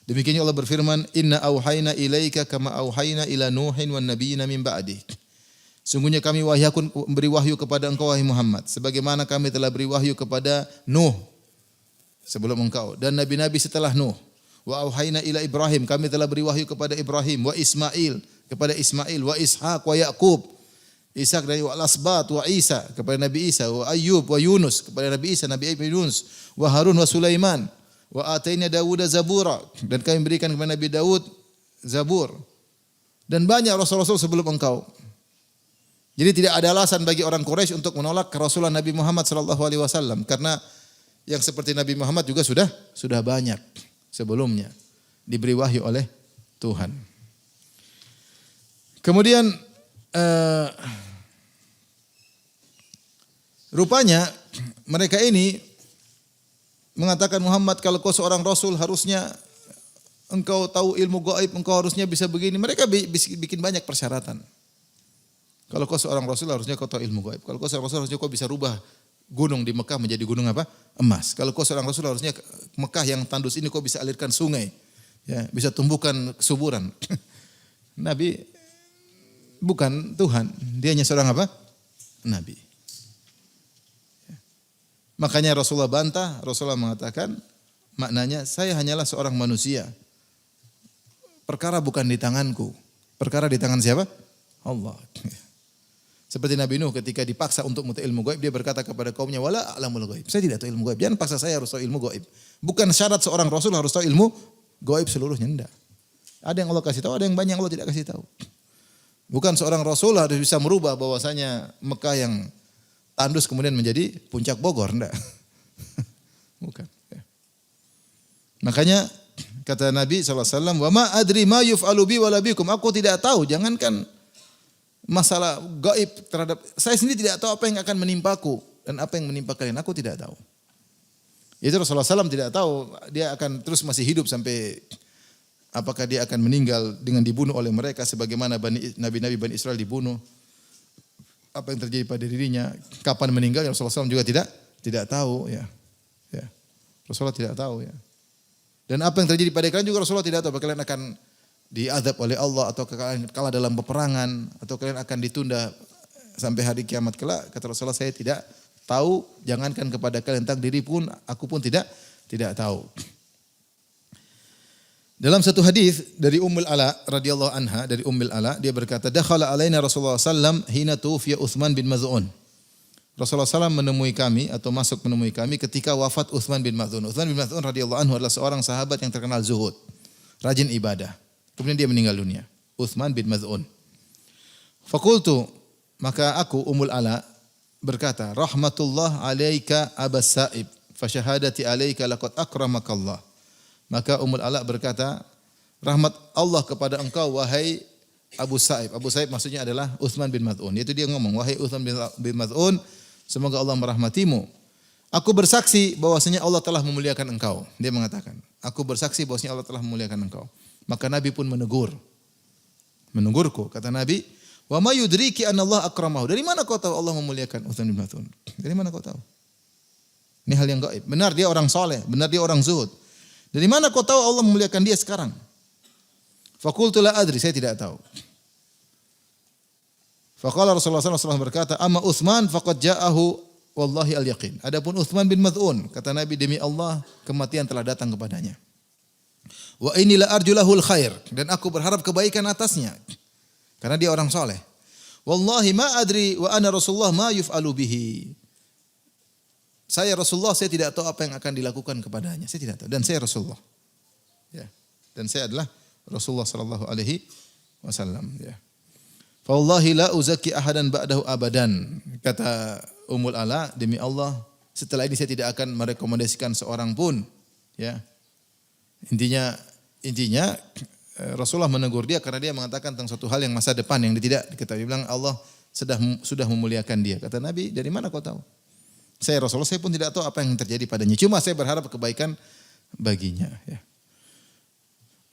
A: Demikian Allah berfirman, "Inna auhayna ilaika kama auhayna ila Nuhin wan nabiyina min ba'di." Sungguhnya kami beri wahyu kepada engkau wahai Muhammad, sebagaimana kami telah beri wahyu kepada Nuh sebelum engkau dan nabi-nabi setelah Nuh. Wa auhayna ila Ibrahim, kami telah beri wahyu kepada Ibrahim, wa Ismail kepada Ismail, wa Ishaq wa Yaqub, Ishaq dari wa Al-Asbat, wa Isa kepada Nabi Isa, wa Ayyub wa Yunus kepada Nabi Isa, Nabi Yunus, wa Harun wa Sulaiman, wa ataina Dawuda Zabura, dan kami berikan kepada Nabi Daud Zabur, dan banyak rasul-rasul sebelum engkau. Jadi tidak ada alasan bagi orang Quraisy untuk menolak kerasulan Nabi Muhammad sallallahu alaihi wasallam karena yang seperti Nabi Muhammad juga sudah banyak sebelumnya diberi wahyu oleh Tuhan. Kemudian rupanya mereka ini mengatakan, Muhammad, kalau kau seorang rasul harusnya engkau tahu ilmu gaib, engkau harusnya bisa begini. Mereka bikin banyak persyaratan. Kalau kau seorang rasul harusnya kau tahu ilmu gaib. Kalau kau seorang rasul harusnya kau bisa rubah gunung di Mekah menjadi gunung apa? Emas. Kalau kau seorang rasul harusnya Mekah yang tandus ini kau bisa alirkan sungai. Ya, bisa tumbuhkan kesuburan. Nabi bukan Tuhan, dia hanya seorang apa? Nabi. Ya. Makanya Rasulullah bantah, Rasulullah mengatakan maknanya saya hanyalah seorang manusia. Perkara bukan di tanganku. Perkara di tangan siapa? Allah. Seperti Nabi Nuh ketika dipaksa untuk mengetahui ilmu gaib, dia berkata kepada kaumnya, wala a'lamul gaib. Saya tidak tahu ilmu gaib. Jangan paksa saya harus tahu ilmu gaib. Bukan syarat seorang rasul harus tahu ilmu gaib seluruhnya, enggak. Ada yang Allah kasih tahu, ada yang banyak yang Allah tidak kasih tahu. Bukan seorang rasul harus bisa merubah bahwasanya Mekah yang tandus kemudian menjadi puncak Bogor, enggak. Bukan. Makanya kata Nabi SAW, wa ma adri ma yuf'alu bi wala bikum. Aku tidak tahu, jangankan masalah gaib terhadap saya sendiri tidak tahu apa yang akan menimpaku dan apa yang menimpa kalian, aku tidak tahu. Itu Rasulullah SAW tidak tahu dia akan terus masih hidup sampai apakah dia akan meninggal dengan dibunuh oleh mereka sebagaimana nabi-nabi Bani Israel dibunuh. Apa yang terjadi pada dirinya, kapan meninggal Rasulullah SAW juga tidak tahu ya. Ya. Rasulullah tidak tahu ya. Dan apa yang terjadi pada kalian juga Rasulullah tidak tahu, apakah kalian akan diazab oleh Allah atau kalian kalah dalam peperangan atau kalian akan ditunda sampai hari kiamat kelak. Kata Rasulullah, saya tidak tahu, jangankan kepada kalian tentang diri pun aku pun tidak tahu. Dalam satu hadis dari Ummul Ala radhiyallahu anha, dari Ummul Ala dia berkata, dakhala alaina Rasulullah sallam hina tufiya Utsman bin Maz'un. Rasulullah SAW menemui kami atau masuk menemui kami ketika wafat Utsman bin Maz'un. Utsman bin Maz'un radhiyallahu anhu adalah seorang sahabat yang terkenal zuhud, rajin ibadah. Kemudian dia meninggal dunia. Utsman bin Maz'un. Fakultu, maka aku Ummul Ala berkata, rahmatullah alaika Abas Sa'ib, fa syahadati alaika laqad akramakallah. Maka Ummul Ala berkata, rahmat Allah kepada engkau wahai Abu Sa'ib. Abu Sa'ib maksudnya adalah Utsman bin Maz'un. Yaitu dia ngomong, wahai Utsman bin Maz'un, semoga Allah merahmatimu. Aku bersaksi bahwasanya Allah telah memuliakan engkau. Dia mengatakan, aku bersaksi bahwasanya Allah telah memuliakan engkau. Maka Nabi pun menegurku. Kata Nabi, wa ma yudriki anna Allah akramahu. Dari mana kau tahu Allah memuliakan Utsman bin Maz'un? Dari mana kau tahu? Ini hal yang gaib. Benar dia orang soleh, benar dia orang zuhud. Dari mana kau tahu Allah memuliakan dia sekarang? Faqultu la adri, saya tidak tahu. Faqala Rasulullah SAW berkata, amma Utsman faqad ja'ahu wallahi al-yaqin. Adapun Utsman bin Maz'un, kata Nabi, demi Allah kematian telah datang kepadanya. Wa inni la arjulahul khair, dan aku berharap kebaikan atasnya karena dia orang soleh. Wallahi ma adri wa ana Rasulullah ma yuf'alu bihi. Saya Rasulullah, saya tidak tahu apa yang akan dilakukan kepadanya. Saya tidak tahu, dan saya Rasulullah. Ya. Dan saya adalah Rasulullah sallallahu alaihi wasallam, ya. Fa wallahi la uzakki ahadan ba'dahu abadan. Kata Ummul Ala, demi Allah setelah ini saya tidak akan merekomendasikan seorang pun, ya. Intinya Rasulullah menegur dia karena dia mengatakan tentang suatu hal yang masa depan yang dia tidak diketahui. Dia bilang Allah sudah memuliakan dia. Kata Nabi, dari mana kau tahu? Saya Rasulullah, saya pun tidak tahu apa yang terjadi padanya. Cuma saya berharap kebaikan baginya. Ya.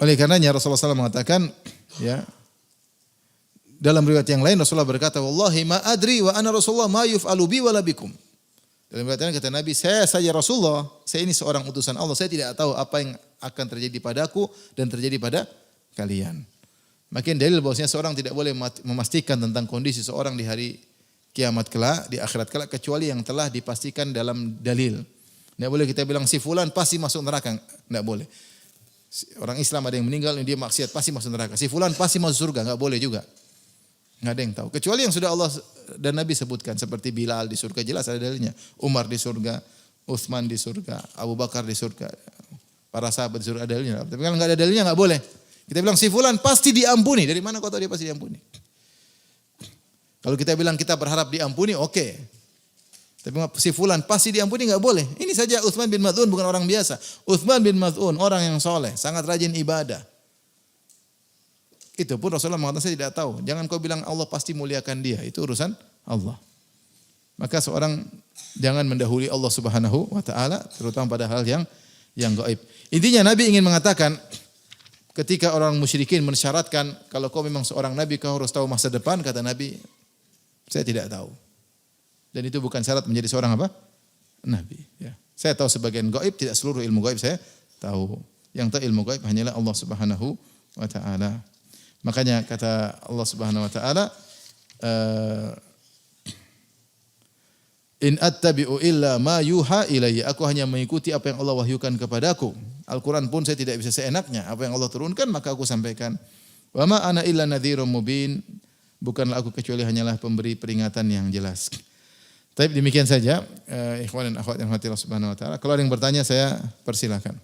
A: Oleh karenanya Rasulullah SAW mengatakan, ya, dalam riwayat yang lain Rasulullah berkata, Wallahi ma adri wa ana Rasulullah ma yuf'alu bi wala bikum. Dalam riwayat yang kata Nabi, saya saja Rasulullah, saya ini seorang utusan Allah, saya tidak tahu apa yang akan terjadi padaku dan terjadi pada kalian. Makin dalil bahwasanya seorang tidak boleh memastikan tentang kondisi seorang di hari kiamat kelak, di akhirat kelak, kecuali yang telah dipastikan dalam dalil. Tidak boleh kita bilang si fulan pasti masuk neraka, tidak boleh. Orang Islam ada yang meninggal, dia maksiat pasti masuk neraka. Si fulan pasti masuk surga, enggak boleh juga. Enggak ada yang tahu. Kecuali yang sudah Allah dan Nabi sebutkan seperti Bilal di surga, jelas ada dalilnya. Umar di surga, Utsman di surga, Abu Bakar di surga. Para sahabat di surga ada dalilnya. Tapi kalau enggak ada dalilnya enggak boleh. Kita bilang si fulan pasti diampuni. Dari mana kau tahu dia pasti diampuni? Kalau kita bilang kita berharap diampuni, oke. Tapi si fulan pasti diampuni enggak boleh. Ini saja Utsman bin Maz'un bukan orang biasa. Utsman bin Maz'un orang yang soleh, sangat rajin ibadah. Itu pun Rasulullah mengatakan saya tidak tahu. Jangan kau bilang Allah pasti muliakan dia. Itu urusan Allah. Maka seorang jangan mendahului Allah Subhanahu wa taala terutama pada hal yang gaib. Intinya Nabi ingin mengatakan ketika orang musyrikin mensyaratkan kalau kau memang seorang nabi kau harus tahu masa depan, kata Nabi, saya tidak tahu. Dan itu bukan syarat menjadi seorang apa? Nabi, ya. Saya tahu sebagian gaib, tidak seluruh ilmu gaib saya tahu. Yang tahu ilmu gaib hanyalah Allah Subhanahu wa taala. Makanya kata Allah Subhanahu wa taala, in attabi'u illa ma yuha ilayya. Aku hanya mengikuti apa yang Allah wahyukan kepadaku. Al-Qur'an pun saya tidak bisa seenaknya. Apa yang Allah turunkan maka aku sampaikan. Wa ma ana illa nadhirum mubin. Bukanlah aku kecuali hanyalah pemberi peringatan yang jelas. Tapi demikian saja ikhwan dan akhwat yang dirahmati Allah Subhanahu wa taala. Kalau ada yang bertanya saya persilakan.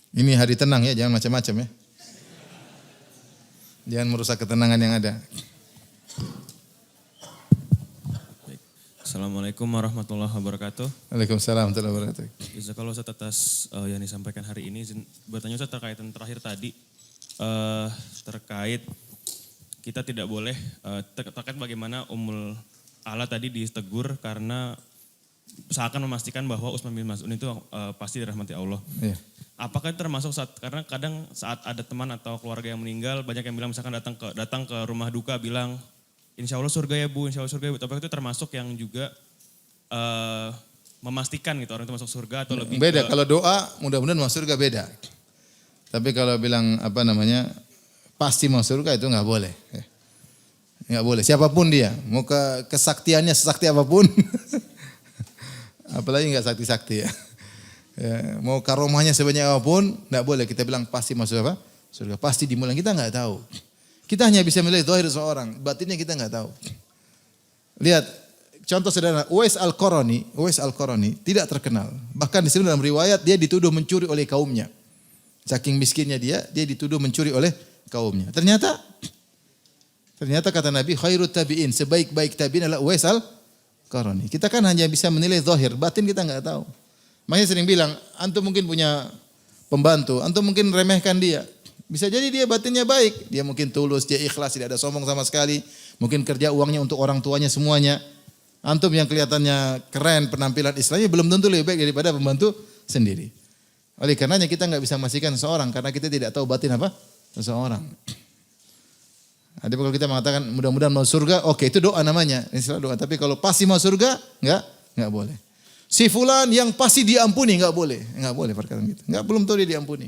A: Ini hari tenang ya, jangan macam-macam ya. Jangan merusak ketenangan yang ada.
B: Assalamualaikum warahmatullahi wabarakatuh.
A: Waalaikumsalam warahmatullahi wabarakatuh.
B: Jazakallah Ustaz atas yang disampaikan hari ini. Bertanya Ustaz terkait yang terakhir tadi. Terkait kita tidak boleh, terkait bagaimana Ummul Ala tadi ditegur karena seakan memastikan bahwa Utsman bin Maz'un itu pasti dirahmati Allah.
A: Iya.
B: Apakah itu termasuk karena kadang saat ada teman atau keluarga yang meninggal, banyak yang bilang misalkan datang ke rumah duka bilang, insya Allah surga ya bu, insya Allah surga ya bu. Apakah itu termasuk yang juga memastikan gitu orang itu masuk surga atau lebih
A: beda, kalau doa mudah-mudahan masuk surga beda. Tapi kalau bilang pasti masuk surga itu nggak boleh. Nggak boleh, siapapun dia, mau kesaktiannya sesakti apapun. Apalagi nggak sakti-sakti ya. Ya, mau karomahnya sebanyak apapun, tidak boleh kita bilang pasti masuk apa? Surga. Pasti dimulai, kita nggak tahu. Kita hanya bisa melihat zahir seorang, batinnya kita nggak tahu. Lihat, contoh sederhana, Uwais Al-Qarani tidak terkenal. Bahkan di sini dalam riwayat dia dituduh mencuri oleh kaumnya. Saking miskinnya dia dituduh mencuri oleh kaumnya. Ternyata kata Nabi, khairut tabi'in, sebaik-baik tabi'in adalah Uwais Al-Qarani. Kita kan hanya bisa menilai zahir, batin kita nggak tahu. Makanya sering bilang, antum mungkin punya pembantu, antum mungkin remehkan dia. Bisa jadi dia batinnya baik, dia mungkin tulus, dia ikhlas, tidak ada sombong sama sekali. Mungkin kerja uangnya untuk orang tuanya semuanya. Antum yang kelihatannya keren, penampilan Islamnya belum tentu lebih baik daripada pembantu sendiri. Oleh karenanya kita nggak bisa memastikan seseorang, karena kita tidak tahu batin apa seseorang. Ada kalau kita mengatakan mudah-mudahan mau surga, oke itu doa namanya, istilah doa. Tapi kalau pasti mau surga, nggak boleh. Si fulan yang pasti diampuni enggak boleh perkataan gitu. Belum tahu dia diampuni.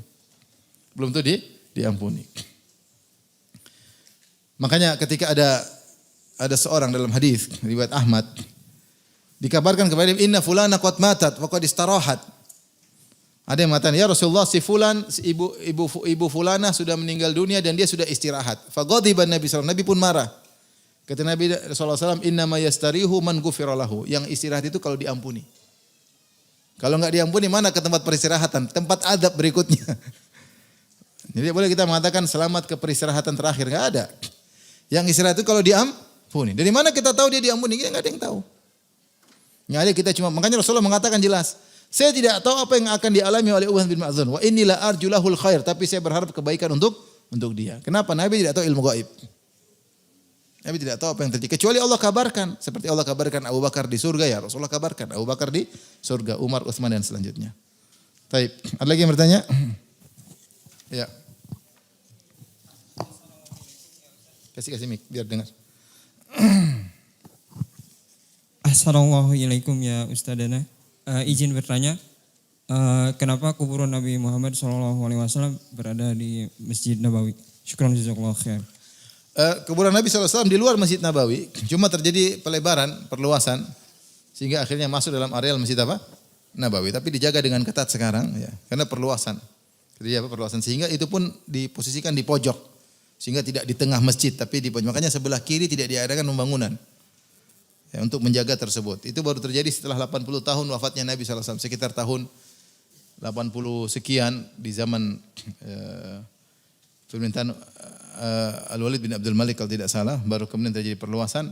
A: Diampuni. Makanya ketika ada seorang dalam hadis riwayat Ahmad dikabarkan kepada dia, inna fulana qad matat wa qad istarahat. Ada yang mengatakan, ya Rasulullah si fulan ibu fulana sudah meninggal dunia dan dia sudah istirahat. Fa ghadiban Nabi sallallahu alaihi wasallam, Nabi pun marah. Kata Nabi sallallahu alaihi wasallam, inna ma yastarihu man ghufira lahu. Yang istirahat itu kalau diampuni. Kalau enggak diampuni mana ke tempat peristirahatan, tempat adab berikutnya. Jadi boleh kita mengatakan selamat ke peristirahatan terakhir, enggak ada. Yang istirahat itu kalau diampuni. Dari mana kita tahu dia diampuni? Kita enggak ada yang tahu. Nyali kita cuma, makanya Rasulullah mengatakan jelas, saya tidak tahu apa yang akan dialami oleh Uthman bin Maz'un. Wa inilah arjulahul khair, tapi saya berharap kebaikan untuk dia. Kenapa? Nabi tidak tahu ilmu gaib. Nabi tidak tahu apa yang terjadi. Kecuali Allah kabarkan. Seperti Allah kabarkan Abu Bakar di surga, ya Rasulullah kabarkan Abu Bakar di surga, Umar, Utsman dan selanjutnya. Taib. Ada lagi yang bertanya? Ya. Kasih mic biar dengar.
C: Assalamualaikum ya Ustadzana. Izin bertanya, kenapa kuburan Nabi Muhammad SAW berada di Masjid Nabawi? Syukran jazakallahu khair.
A: Kuburan Nabi SAW di luar Masjid Nabawi, cuma terjadi pelebaran, perluasan, sehingga akhirnya masuk dalam areal Masjid apa? Nabawi. Tapi dijaga dengan ketat sekarang, ya, karena perluasan. Jadi apa perluasan? Sehingga itu pun diposisikan di pojok, sehingga tidak di tengah masjid, tapi di pojok. Makanya sebelah kiri tidak diadakan pembangunan. Ya, untuk menjaga tersebut. Itu baru terjadi setelah 80 tahun wafatnya Nabi SAW. Sekitar tahun 80 sekian di zaman pemerintahan Al-Walid bin Abdul Malik kalau tidak salah. Baru kemudian terjadi perluasan.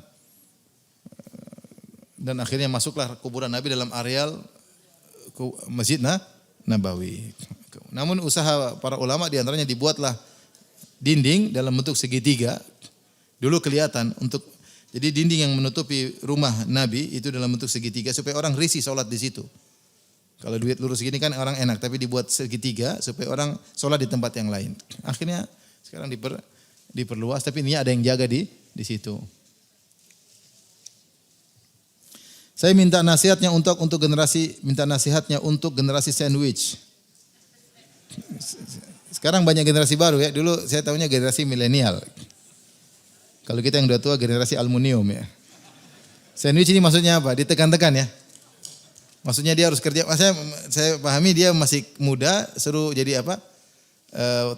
A: Dan akhirnya masuklah kuburan Nabi dalam areal Masjid Nabawi. Namun usaha para ulama diantaranya dibuatlah dinding dalam bentuk segitiga. Dulu kelihatan untuk jadi dinding yang menutupi rumah Nabi itu dalam bentuk segitiga supaya orang risih sholat di situ. Kalau duit lurus gini kan orang enak, tapi dibuat segitiga supaya orang sholat di tempat yang lain. Akhirnya sekarang diperluas, tapi ini ada yang jaga di situ. Saya minta nasihatnya untuk generasi sandwich. Sekarang banyak generasi baru ya. Dulu saya tahunya generasi milenial. Kalau kita yang udah tua generasi aluminium ya. Sandwich ini maksudnya apa? Ditekan-tekan ya. Maksudnya dia harus kerja. Saya pahami dia masih muda, suruh jadi apa?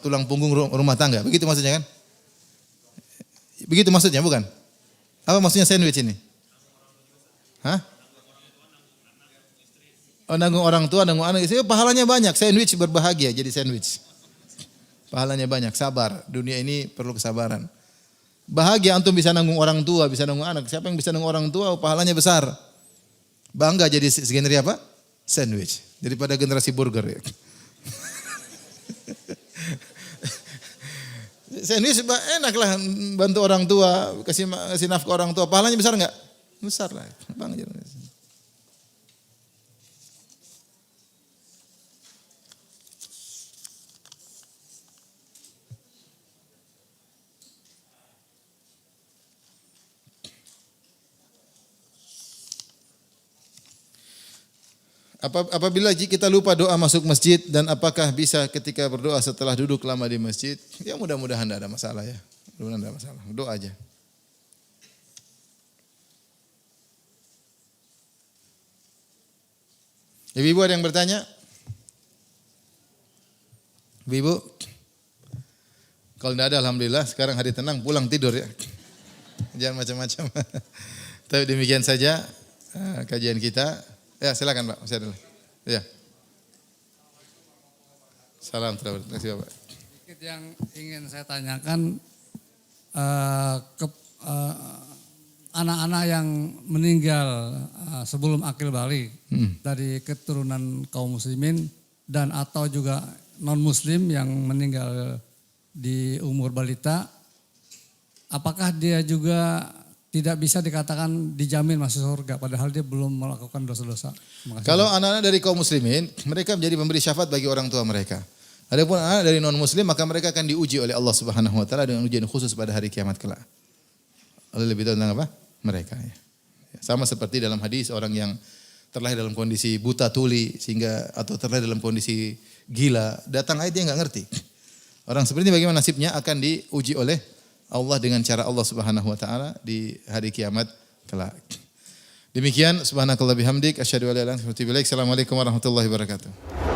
A: Tulang punggung rumah tangga. Begitu maksudnya kan? Begitu maksudnya bukan? Apa maksudnya sandwich ini? Hah? Oh, nanggung orang tua, nanggung anak istri. Pahalanya banyak. Sandwich berbahagia jadi sandwich. Pahalanya banyak. Sabar. Dunia ini perlu kesabaran. Bahagia antum bisa nanggung orang tua, bisa nanggung anak. Siapa yang bisa nanggung orang tua, pahalanya besar. Bangga jadi generasi apa? Sandwich. Daripada generasi burger ya. Sandwich enak lah bantu orang tua, kasih nafkah orang tua. Pahalanya besar enggak? Besar lah. Bangga. Apabila kita lupa doa masuk masjid dan apakah bisa ketika berdoa setelah duduk lama di masjid? Ya mudah-mudahan tidak ada masalah ya. Mudah-mudahan tidak ada masalah. Doa aja. Ibu ada yang bertanya? Ibu? Kalau tidak ada alhamdulillah sekarang hari tenang pulang tidur ya. Jangan macam-macam. Tapi demikian saja kajian kita. Ya silakan Pak, saya dulu. Ya. Salam terima kasih Bapak.
D: Sedikit yang ingin saya tanyakan ke anak-anak yang meninggal sebelum akil balik dari keturunan kaum muslimin dan atau juga non muslim yang meninggal di umur balita, apakah dia juga tidak bisa dikatakan dijamin masuk surga padahal dia belum melakukan dosa-dosa?
A: Kalau anak-anak dari kaum muslimin, mereka menjadi pemberi syafaat bagi orang tua mereka. Adapun anak dari non muslim maka mereka akan diuji oleh Allah Subhanahu wa taala dengan ujian khusus pada hari kiamat kelak. Allah lebih tahu tentang apa? Mereka ya. Sama seperti dalam hadis orang yang terlahir dalam kondisi buta tuli sehingga atau terlahir dalam kondisi gila, datang ayat dia enggak ngerti. Orang seperti ini bagaimana nasibnya akan diuji oleh Allah dengan cara Allah Subhanahu wa taala di hari kiamat kelak. Demikian subhanakallah bihamdik asyhadu an la ilaha illa anta astaghfiruka wa atubu ilaik. Assalamualaikum warahmatullahi wabarakatuh.